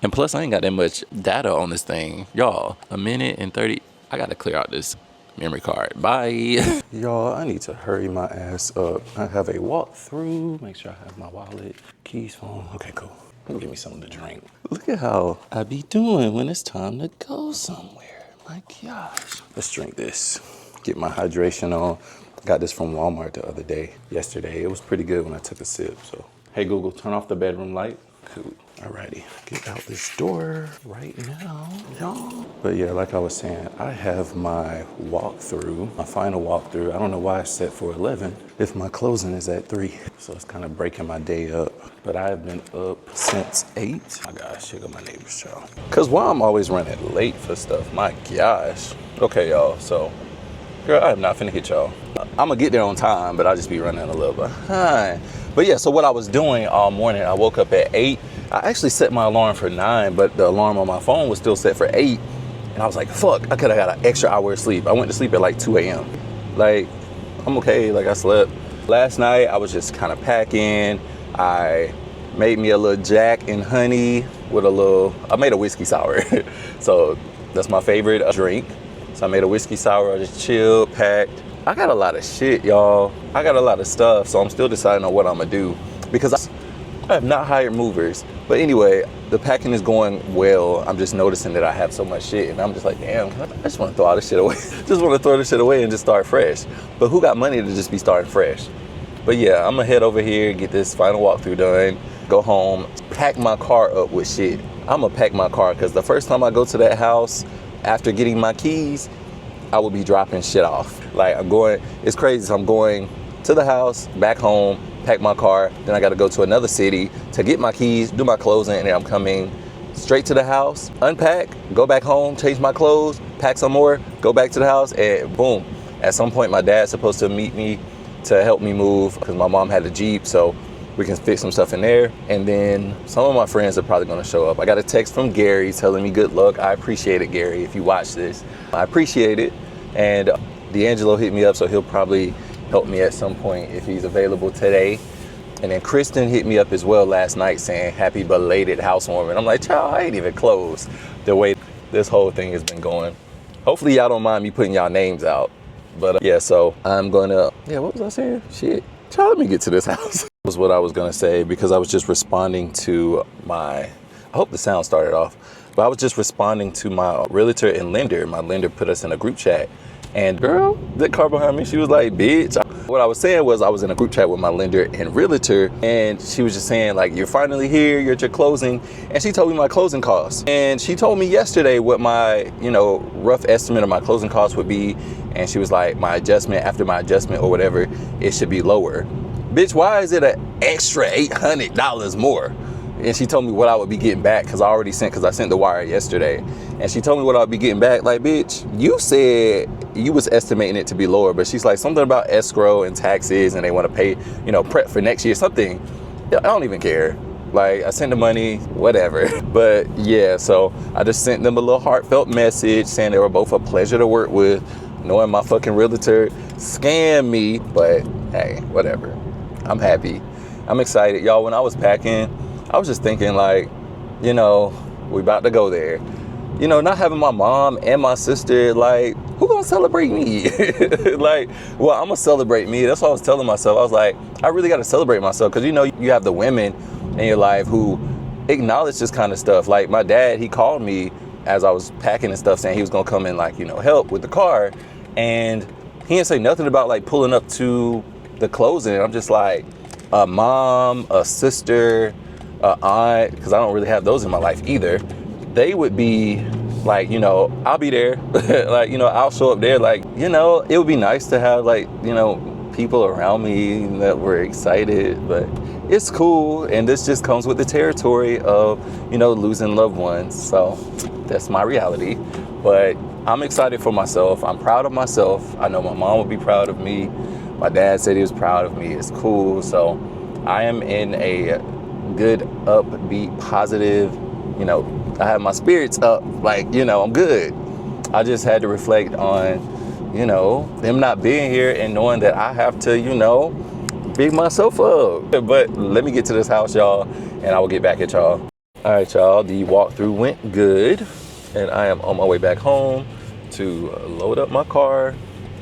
And plus, I ain't got that much data on this thing. Y'all, a minute and 30. I gotta clear out this memory card. Bye. Y'all, I need to hurry my ass up. I have a walkthrough. Make sure I have my wallet, keys, phone. Okay, cool. Give me something to drink. Look at how I be doing when it's time to go somewhere. My gosh. Let's drink this. Get my hydration on. Got this from Walmart the other day, yesterday. It was pretty good when I took a sip, so. Hey Google, turn off the bedroom light. Cool. Alrighty, get out this door right now, y'all. But yeah, like I was saying, I have my walkthrough, my final walkthrough. I don't know why I set for 11 if my closing is at 3. So it's kind of breaking my day up. But I have been up since 8. My gosh, here go my neighbor's child. Cause why I'm always running late for stuff, my gosh. Okay, y'all, so girl, I am not finna hit y'all. I'm gonna get there on time, but I'll just be running a little behind. But yeah, so what I was doing all morning, I woke up at 8. I actually set my alarm for 9, but the alarm on my phone was still set for 8. And I was like, fuck, I could have got an extra hour of sleep. I went to sleep at like 2 a.m. Like, I'm okay, like I slept. Last night, I was just kind of packing. I made me a little Jack and honey with I made a whiskey sour. So that's my favorite drink. So I made a whiskey sour, I just chilled, packed. I got a lot of shit, y'all. I got a lot of stuff, so I'm still deciding on what I'm gonna do because I have not hired movers. But anyway, the packing is going well. I'm just noticing that I have so much shit and I'm just like, damn, I just wanna throw all this shit away. Just wanna throw this shit away and just start fresh. But who got money to just be starting fresh? But yeah, I'm gonna head over here, get this final walkthrough done, go home, pack my car up with shit. I'm gonna pack my car because the first time I go to that house, after getting my keys, I will be dropping shit off. Like it's crazy. So I'm going to the house, back home, pack my car. Then I got to go to another city to get my keys, do my closing, and then I'm coming straight to the house, unpack, go back home, change my clothes, pack some more, go back to the house, and boom. At some point, my dad's supposed to meet me to help me move because my mom had a Jeep, so we can fix some stuff in there. And then some of my friends are probably gonna show up. I got a text from Gary telling me good luck. I appreciate it, Gary, if you watch this. I appreciate it. And D'Angelo hit me up, so he'll probably help me at some point if he's available today. And then Kristen hit me up as well last night saying happy belated housewarming. I'm like, child, I ain't even close the way this whole thing has been going. Hopefully y'all don't mind me putting y'all names out. But yeah, so I'm gonna, what was I saying? Shit. Child, let me get to this house. Was what I was gonna say because I was just responding to I hope the sound started off, but I was just responding to my realtor and lender. My lender put us in a group chat, and girl, that car behind me, she was like, bitch. What I was saying was I was in a group chat with my lender and realtor, and she was just saying like, you're finally here, you're at your closing, and she told me my closing costs. And she told me yesterday what my, rough estimate of my closing costs would be, and she was like, my adjustment, after my adjustment or whatever, it should be lower. Bitch, why is it an extra $800 more? And she told me what I would be getting back because I sent the wire yesterday. And she told me what I would be getting back. Like, bitch, you said you was estimating it to be lower, but she's like something about escrow and taxes and they want to pay, prep for next year, something. I don't even care. Like, I sent the money, whatever. But yeah, so I just sent them a little heartfelt message saying they were both a pleasure to work with, knowing my fucking realtor scammed me, but hey, whatever. I'm happy. I'm excited. Y'all, when I was packing, I was just thinking like, we about to go there. Not having my mom and my sister, like, who gonna celebrate me? Like, well, I'm gonna celebrate me. That's what I was telling myself. I was like, I really gotta celebrate myself because, you have the women in your life who acknowledge this kind of stuff. Like my dad, he called me as I was packing and stuff saying he was gonna come and like, help with the car. And he didn't say nothing about like pulling up to the closing. I'm just like, a mom, a sister, aunt, because I don't really have those in my life either, they would be like, you know, I'll be there. Like, you know, I'll show up there. Like, you know, it would be nice to have, like, you know, people around me that were excited, but it's cool. And this just comes with the territory of, you know, losing loved ones. So that's my reality. But I'm excited for myself. I'm proud of myself. I know my mom would be proud of me. My dad said he was proud of me. It's cool. So I am in a good, upbeat, positive, you know, I have my spirits up, like, you know, I'm good. I just had to reflect on, you know, them not being here and knowing that I have to, you know, big myself up. But let me get to this house, y'all, and I will get back at y'all. All right, y'all, the walkthrough went good, and I am on my way back home to load up my car,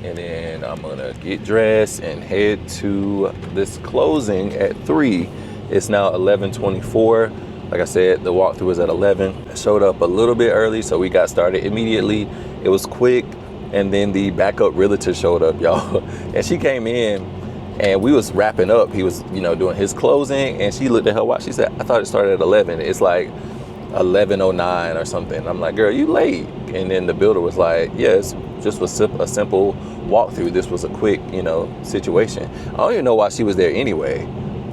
and then I'm gonna get dressed and head to this closing at 3. It's now 11:24. Like I said, the walkthrough was at 11. I showed up a little bit early, so we got started immediately. It was quick, and then the backup realtor showed up, y'all. And she came in, and we was wrapping up. He was, you know, doing his closing, and she looked at her watch. She said, I thought it started at 11. It's like 11:09 or something. I'm like, girl, you late. And then the builder was like, yes, just was a simple walkthrough. This was a quick, you know, situation. I don't even know why she was there anyway.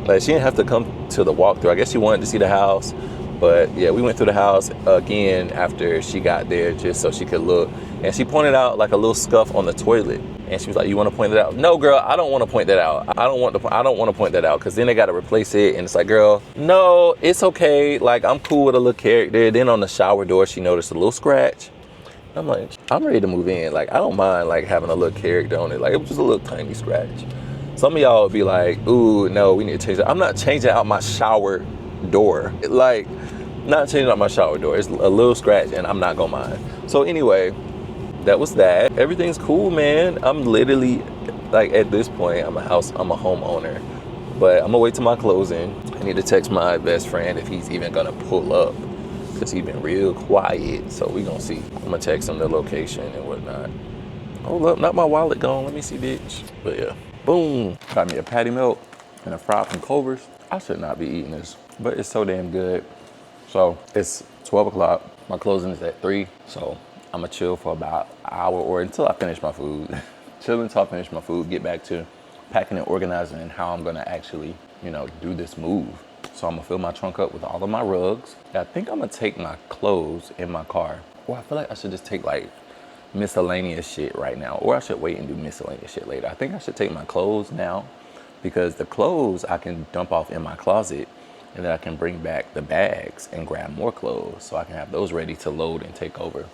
Like, she didn't have to come to the walkthrough. I guess she wanted to see the house. But yeah, we went through the house again after she got there, just so she could look. And she pointed out like a little scuff on the toilet. And she was like, you want to point that out? No, girl, I don't want to point that out. I don't want to point that out, because then they got to replace it. And it's like, girl, no, it's okay. Like, I'm cool with a little character. Then on the shower door, she noticed a little scratch. I'm like, I'm ready to move in. Like, I don't mind like having a little character on it. Like, it was just a little tiny scratch. Some of y'all would be like, ooh, no, we need to change that. I'm not changing out my shower door. Like, not changing out my shower door. It's a little scratch, and I'm not gonna mind. So anyway, that was that. Everything's cool, man. I'm literally, like, at this point, I'm a homeowner. But I'm gonna wait till my closing. I need to text my best friend if he's even gonna pull up, because he's been real quiet. So we gonna see. I'm gonna text him the location and whatnot. Hold up, not my wallet gone. Let me see, bitch. But yeah, boom. Got me a patty melt and a fry from Culver's. I should not be eating this, but it's so damn good. So it's 12 o'clock. My closing is at 3. So I'm gonna chill for about an hour or until I finish my food. Chill until I finish my food, get back to packing and organizing and how I'm gonna actually, you know, do this move. So I'm gonna fill my trunk up with all of my rugs. I think I'm gonna take my clothes in my car. Or I feel like I should just take like miscellaneous shit right now, or I should wait and do miscellaneous shit later. I think I should take my clothes now, because the clothes I can dump off in my closet, and then I can bring back the bags and grab more clothes so I can have those ready to load and take over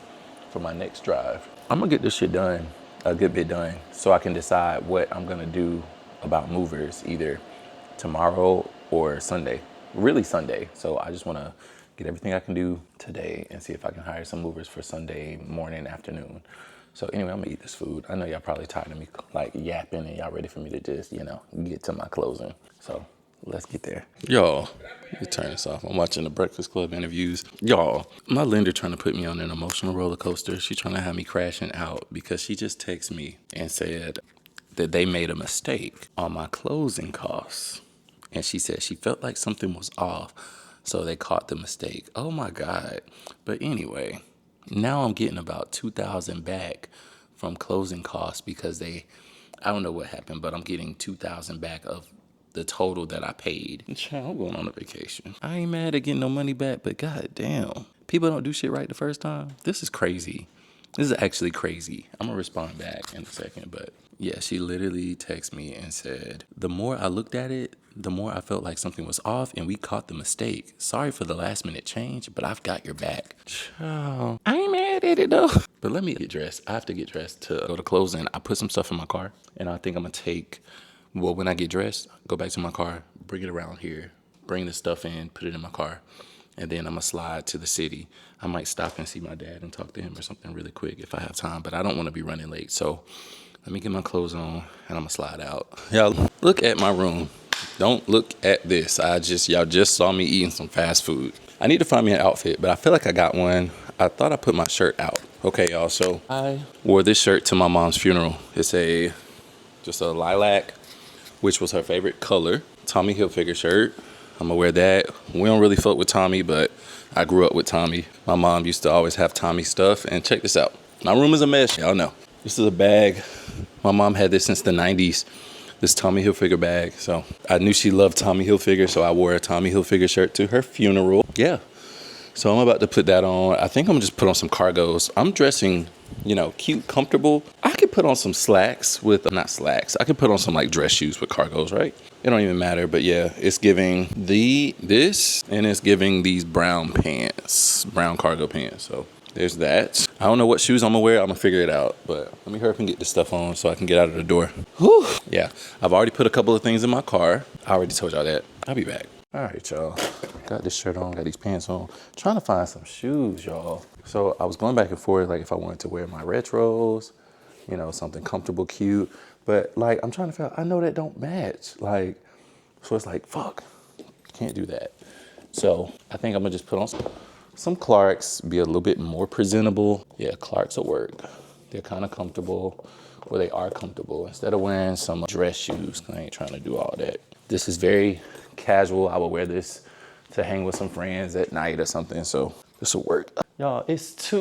for my next drive. I'm gonna get this shit done, a good bit done, so I can decide what I'm gonna do about movers either tomorrow or Sunday, really Sunday. So I just wanna get everything I can do today and see if I can hire some movers for Sunday morning, afternoon. So anyway, I'm gonna eat this food. I know y'all probably tired of me like yapping, and y'all ready for me to just, you know, get to my closing. So let's get there. Y'all, let me turn this off. I'm watching the Breakfast Club interviews. Y'all, my lender trying to put me on an emotional roller coaster. She trying to have me crashing out because she just texted me and said that they made a mistake on my closing costs. And she said she felt like something was off, so they caught the mistake. Oh my God. But anyway, now I'm getting about $2,000 back from closing costs because I don't know what happened, but I'm getting $2,000 back of the total that I paid. Child, I'm going on a vacation. I ain't mad at getting no money back, but god damn. People don't do shit right the first time. This is crazy. This is actually crazy. I'm gonna respond back in a second, but yeah, she literally texted me and said, the more I looked at it, the more I felt like something was off and we caught the mistake. Sorry for the last minute change, but I've got your back. Child, I ain't mad at it though. But let me get dressed. I have to get dressed to go to closing. I put some stuff in my car, and I think I'm gonna take, well, when I get dressed, go back to my car, bring it around here, bring the stuff in, put it in my car, and then I'm gonna slide to the city. I might stop and see my dad and talk to him or something really quick if I have time, but I don't wanna be running late. So let me get my clothes on and I'm gonna slide out. Y'all, look at my room. Don't look at this. Y'all just saw me eating some fast food. I need to find me an outfit, but I feel like I got one. I thought I put my shirt out. Okay, y'all, so I wore this shirt to my mom's funeral. It's just a lilac, which was her favorite color. Tommy Hilfiger shirt. I'm gonna wear that. We don't really fuck with Tommy, but I grew up with Tommy. My mom used to always have Tommy stuff. And check this out. My room is a mess, y'all know. This is a bag. My mom had this since the 90s. This Tommy Hilfiger bag. So I knew she loved Tommy Hilfiger, so I wore a Tommy Hilfiger shirt to her funeral. Yeah. So I'm about to put that on. I think I'm gonna just put on some cargos. I'm dressing, cute, comfortable. I could put on some slacks with, not slacks. I could put on some like dress shoes with cargos, right? It don't even matter, but yeah, it's giving this and it's giving these brown pants, brown cargo pants. So there's that. I don't know what shoes I'm gonna wear. I'm gonna figure it out, but let me hurry up and get this stuff on so I can get out of the door. Whew. Yeah, I've already put a couple of things in my car. I already told y'all that. I'll be back. All right, y'all. Got this shirt on, got these pants on. Trying to find some shoes, y'all. So I was going back and forth, like if I wanted to wear my retros, something comfortable, cute. But like, I'm trying to figure out, I know that don't match. Like, so it's like, fuck, can't do that. So I think I'm gonna just put on some Clarks, be a little bit more presentable. Yeah, Clarks will work. They're kind of comfortable, or they are comfortable. Instead of wearing some dress shoes, I ain't trying to do all that. This is very casual. I will wear this to hang with some friends at night or something, so this will work. Y'all, it's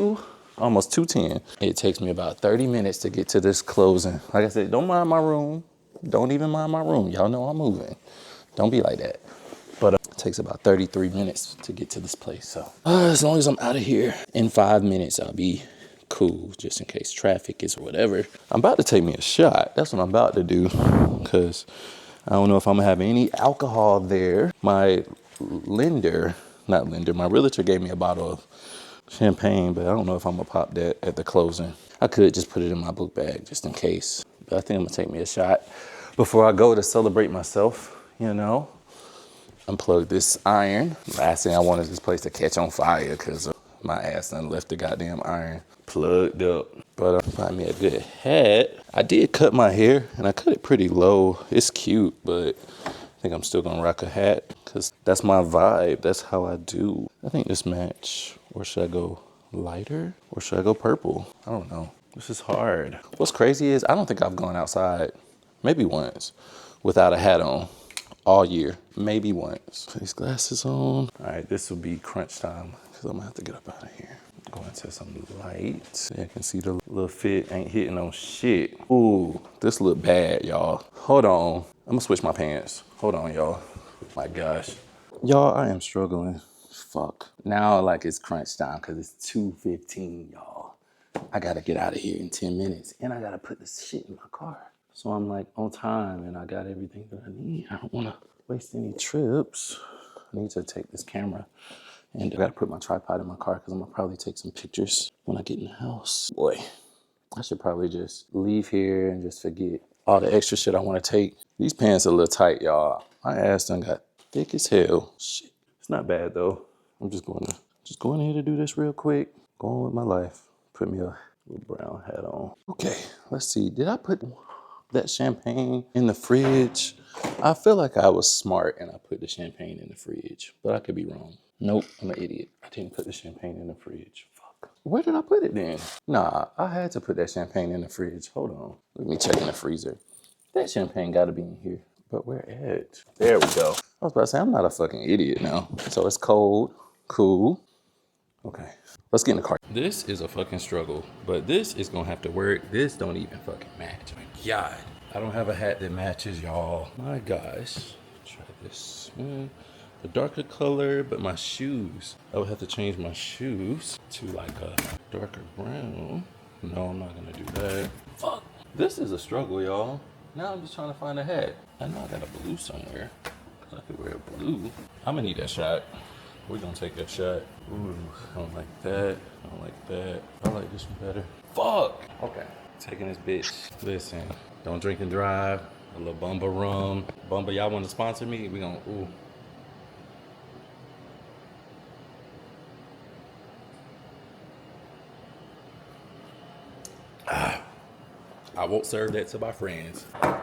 almost 2:10. It takes me about 30 minutes to get to this closing. Like I said, don't mind my room. Don't even mind my room. Y'all know I'm moving. Don't be like that. But it takes about 33 minutes to get to this place. So as long as I'm out of here in 5 minutes, I'll be cool, just in case traffic is or whatever. I'm about to take me a shot. That's what I'm about to do, because I don't know if I'm gonna have any alcohol there. My realtor gave me a bottle of champagne, but I don't know if I'm gonna pop that at the closing. I could just put it in my book bag just in case. But I think I'm gonna take me a shot before I go to celebrate myself, Unplug this iron. Last thing I want is this place to catch on fire because my ass done left the goddamn iron plugged up. But find me a good hat. I did cut my hair and I cut it pretty low. It's cute, but I think I'm still gonna rock a hat because that's my vibe. That's how I do. I think this match. Or should I go lighter? Or should I go purple? I don't know. This is hard. What's crazy is I don't think I've gone outside, maybe once, without a hat on. All year, maybe once. Put these glasses on. All right, this will be crunch time because I'm gonna have to get up out of here. Go into some light. So you can see the little fit ain't hitting on shit. Ooh, this look bad, y'all. Hold on, I'm gonna switch my pants. Hold on, y'all. My gosh. Y'all, I am struggling. Fuck. Now like it's crunch time because it's 2:15, y'all. I gotta get out of here in 10 minutes and I gotta put this shit in my car. So I'm like on time and I got everything that I need. I don't wanna waste any trips. I need to take this camera and I gotta put my tripod in my car because I'm gonna probably take some pictures when I get in the house. Boy, I should probably just leave here and just forget all the extra shit I wanna take. These pants are a little tight, y'all. My ass done got thick as hell. Shit, it's not bad though. I'm just going here to do this real quick. Go on with my life. Put me a little brown hat on. Okay, let's see. Did I put that champagne in the fridge? I feel like I was smart and I put the champagne in the fridge, but I could be wrong. Nope, I'm an idiot. I didn't put the champagne in the fridge. Fuck. Where did I put it then? Nah, I had to put that champagne in the fridge. Hold on. Let me check in the freezer. That champagne gotta be in here. But where at? There we go. I was about to say, I'm not a fucking idiot now. So it's cold. Cool. Okay, let's get in the car. This is a fucking struggle, but this is gonna have to work. This don't even fucking match. My God, I don't have a hat that matches, y'all. My gosh, try this. A darker color, but my shoes. I would have to change my shoes to like a darker brown. No, I'm not gonna do that. Fuck, this is a struggle, y'all. Now I'm just trying to find a hat. I know I got a blue somewhere. I could wear a blue. I'm gonna need that shot. We're gonna take that shot. Ooh, I don't like that. I don't like that. I like this one better. Fuck! Okay, taking this bitch. Listen, don't drink and drive. A little Bumba rum. Bumba, y'all wanna sponsor me? We gonna, ooh. I won't serve that to my friends. All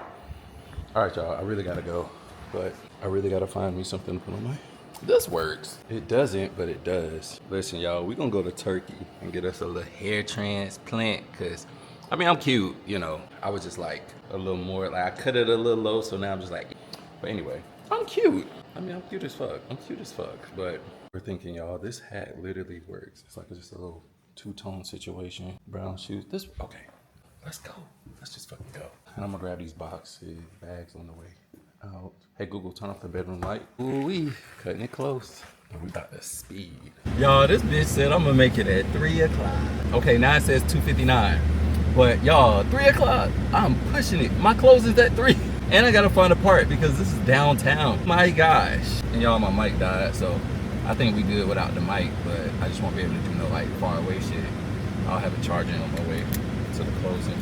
right, y'all, I really gotta go. But I really gotta find me something to put on my... This works. It doesn't, but it does. Listen, y'all, we gonna go to Turkey and get us a little hair transplant, cause I mean, I'm cute, I was just like a little more, like I cut it a little low, so now I'm just like, but anyway, I'm cute. I mean, I'm cute as fuck. I'm cute as fuck. But we're thinking, y'all, this hat literally works. It's like just a little two-tone situation. Brown shoes. This, okay. Let's go. Let's just fucking go. And I'm gonna grab these boxes, bags on the way out. Hey, Google, turn off the bedroom light. Ooh-wee, cutting it close. We got the speed. Y'all, this bitch said I'm gonna make it at 3 o'clock. Okay, now it says 2:59. But y'all, 3 o'clock, I'm pushing it. My closing's at 3. And I gotta find a part because this is downtown. My gosh. And y'all, my mic died, so I think we good without the mic, but I just won't be able to do no like far away shit. I'll have it charging on my way to the closing.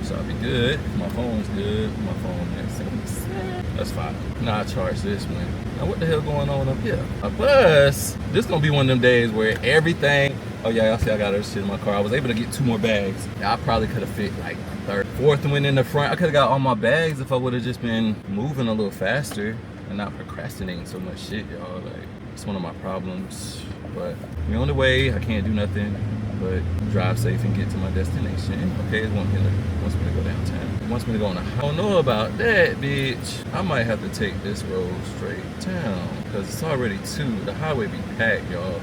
So I'll be good. My phone's good. My phone at 77. That's fine. Now I charge this one. Now what the hell going on up here? A bus. This gonna be one of them days where everything. Oh yeah, y'all see I got other shit in my car. I was able to get 2 more bags. I probably could have fit like a third, fourth one in the front. I could have got all my bags if I would have just been moving a little faster and not procrastinating so much shit, y'all. Like, it's one of my problems. But the only way, I can't do nothing but drive safe and get to my destination. Okay, it wants me to go downtown. It wants me to go on a, I don't know about that, bitch. I might have to take this road straight down because it's already 2. The highway be packed, y'all.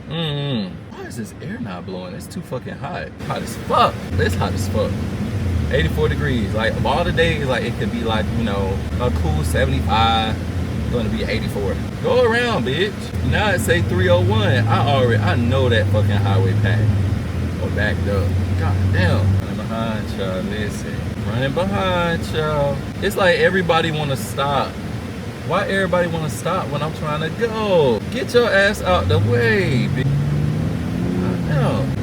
Why is this air not blowing? It's too fucking hot. Hot as fuck. It's hot as fuck. 84 degrees. Like, of all the days, like, it could be like, you know, a cool 75. Gonna be 84. Go around, bitch. Now it say 301. I know that fucking highway packed or backed up. God damn. Running behind y'all. Listen. Running behind y'all. It's like everybody wanna stop. Why everybody wanna stop when I'm trying to go? Get your ass out the way, bitch.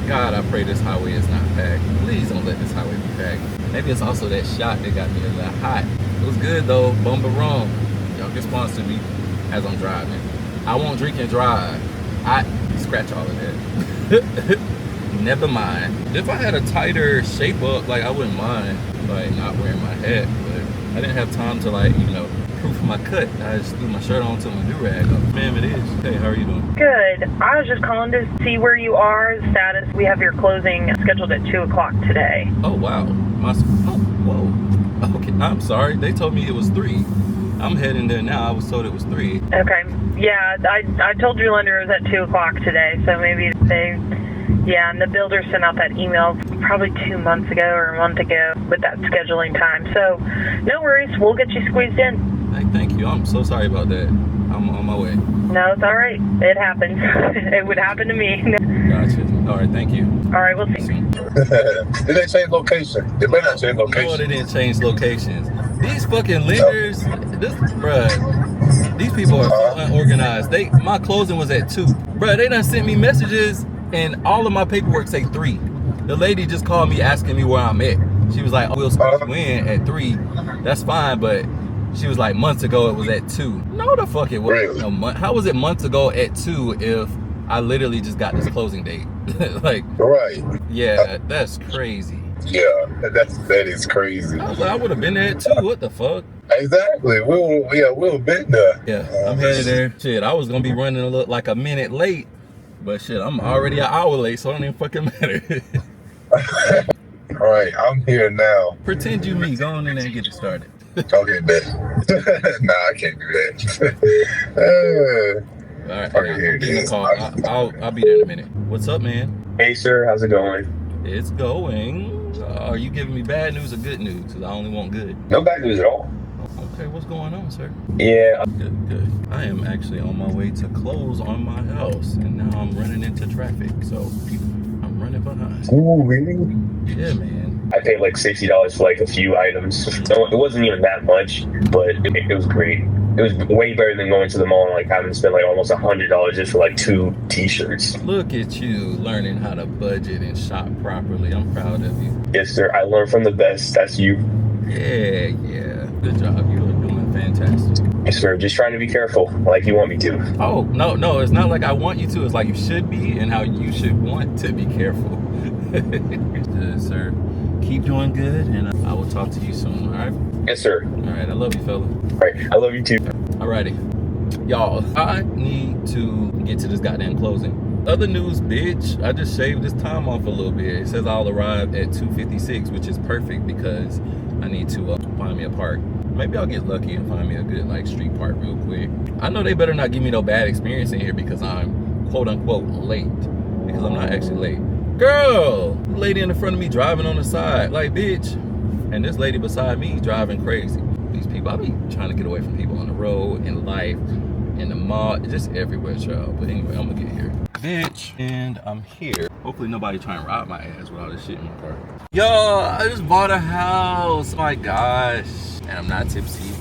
God, I pray this highway is not packed. Please don't let this highway be packed. Maybe it's also that shot that got me a little hot. It was good though. Bumba rum. Y'all can sponsor me as I'm driving. I won't drink and drive. I scratch all of that. Never mind. If I had a tighter shape up, like I wouldn't mind like not wearing my hat, but I didn't have time to like, you know, proof my cut. I just threw my shirt on to my do-rag. Ma'am, it is. Hey, how are you doing? Good. I was just calling to see where you are, the status. We have your closing scheduled at 2 o'clock today. Oh, wow. Whoa. Okay, I'm sorry. They told me it was 3. I'm heading there now. I was told it was 3. Okay. Yeah, I told your lender it was at 2 o'clock today, so maybe yeah, and the builder sent out that email probably 2 months ago or a month ago with that scheduling time. So no worries. We'll get you squeezed in. Hey, thank you. I'm so sorry about that. I'm on my way. No, it's all right. It happens. It would happen to me. Gotcha. All right, thank you. All right, we'll see. Did they change location? They better not change location. No, they didn't change locations. These fucking lenders, these people are so unorganized. My closing was at 2. Bruh, they done sent me messages and all of my paperwork say 3. The lady just called me asking me where I'm at. She was like, oh, we'll squeeze you in at 3. That's fine, but she was like, months ago it was at 2. No, the fuck it wasn't. Really? How was it months ago at 2 if I literally just got this closing date? Like, Right. yeah, that's crazy. Yeah, that is crazy. I was like, I would have been there too. What the fuck? Exactly. We'll been there. Yeah, I'm headed there. Shit, I was gonna be running like a minute late, but shit, I'm already an hour late, so it don't even fucking matter. All right, I'm here now. Pretend you me. Go on in there and get it started. Okay, bet. Nah, I can't do that. All right, Okay, here I'm it getting a is. call. I'll be there in a minute. What's up, man? Hey, sir. How's it going? It's going. Are you giving me bad news or good news? Because I only want good. No bad news at all. Okay, what's going on, sir? Yeah. Good. I am actually on my way to close on my house, and now I'm running into traffic, so I'm running behind. Ooh, really? Yeah, man. I paid like $60 for like a few items. So it wasn't even that much, but it was great. It was way better than going to the mall and like having to spend like almost $100 just for like 2 t-shirts. Look at you learning how to budget and shop properly. I'm proud of you. Yes, sir. I learned from the best. That's you. Yeah. Good job. You are doing fantastic. Yes, sir. Just trying to be careful like you want me to. Oh, no. It's not like I want you to. It's like you should be and how you should want to be careful. Good, sir. Keep doing good, and I will talk to you soon, all right? Yes, sir. All right, I love you, fella. All right. I love you too. Alrighty. Y'all, I need to get to this goddamn closing. Other news, bitch, I just shaved this time off a little bit. It says I'll arrive at 2:56, which is perfect because I need to find me a park. Maybe I'll get lucky and find me a good like street park real quick. I know they better not give me no bad experience in here because I'm quote unquote late. Because I'm not actually late. Girl, the lady in the front of me driving on the side, like bitch. And this lady beside me driving crazy. These people, I be trying to get away from people on the road, in life, in the mall, just everywhere, child. But anyway, I'm gonna get here. Bitch, and I'm here. Hopefully nobody trying to rob my ass with all this shit in my car. Yo, I just bought a house. Oh my gosh. And I'm not tipsy,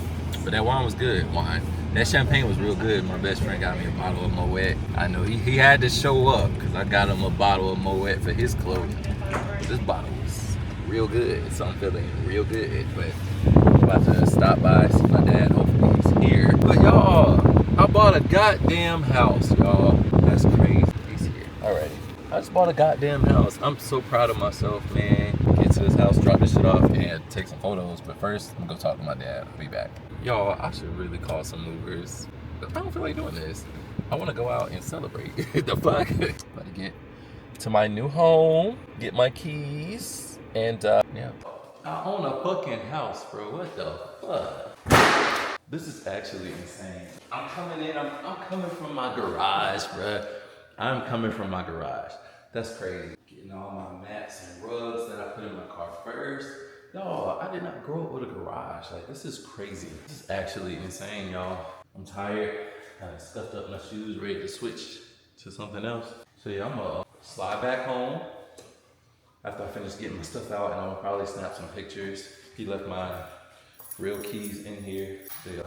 but that wine was good, wine. That champagne was real good. My best friend got me a bottle of Moet. I know he had to show up because I got him a bottle of Moet for his clothing. But this bottle was real good, so I'm feeling real good. But I'm about to stop by, see my dad. Hopefully he's here. But y'all, I bought a goddamn house, y'all. That's crazy. He's here. Alrighty. I just bought a goddamn house. I'm so proud of myself, man. Get to this house, drop this shit off, and take some photos. But first, I'm gonna go talk to my dad. I'll be back. Y'all, I should really call some movers. I don't feel like doing this. I wanna go out and celebrate. The fuck? About to get to my new home, get my keys, and yeah. I own a fucking house, bro. What the fuck? This is actually insane. I'm coming in, I'm coming from my garage, bruh. I'm coming from my garage. That's crazy. Getting all my mats and rugs that I put in my car first. Y'all, I did not grow up with a garage. Like, this is crazy. This is actually insane, y'all. I'm tired. I scuffed up my shoes, ready to switch to something else. So yeah, I'm gonna slide back home after I finish getting my stuff out, and I'm gonna probably snap some pictures. He left my real keys in here. The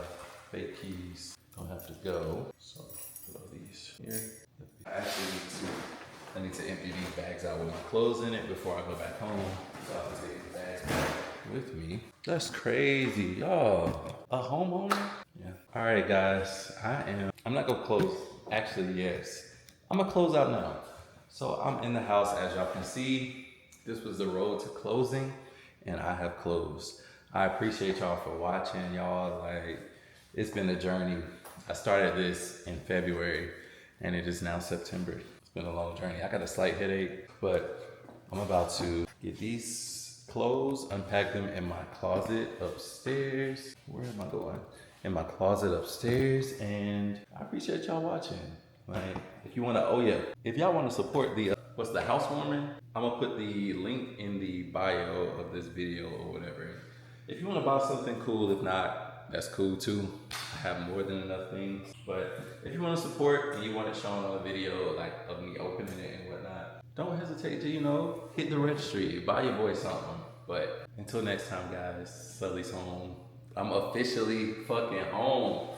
fake keys don't have to go. So put all these here. I need to empty these bags out with my clothes in it before I go back home. So I can take these bags back with me. That's crazy, y'all. A homeowner? Yeah. All right, guys. I'm not gonna close. Actually, yes. I'm gonna close out now. So I'm in the house, as y'all can see. This was the road to closing, and I have closed. I appreciate y'all for watching, y'all. Like, it's been a journey. I started this in February, and it is now September. It's been a long journey. I got a slight headache, but I'm about to get these clothes, unpack them in my closet upstairs. Where am I going? In my closet upstairs, and I appreciate y'all watching. Like, if you wanna, oh yeah, if y'all wanna support the, what's the housewarming? I'm gonna put the link in the bio of this video or whatever. If you wanna buy something cool, if not, that's cool too. I have more than enough things. But if you wanna support and you want it shown on a video, like of me opening it and whatnot, don't hesitate to, hit the registry, buy your boy something. But until next time, guys, Sully's home. I'm officially fucking home.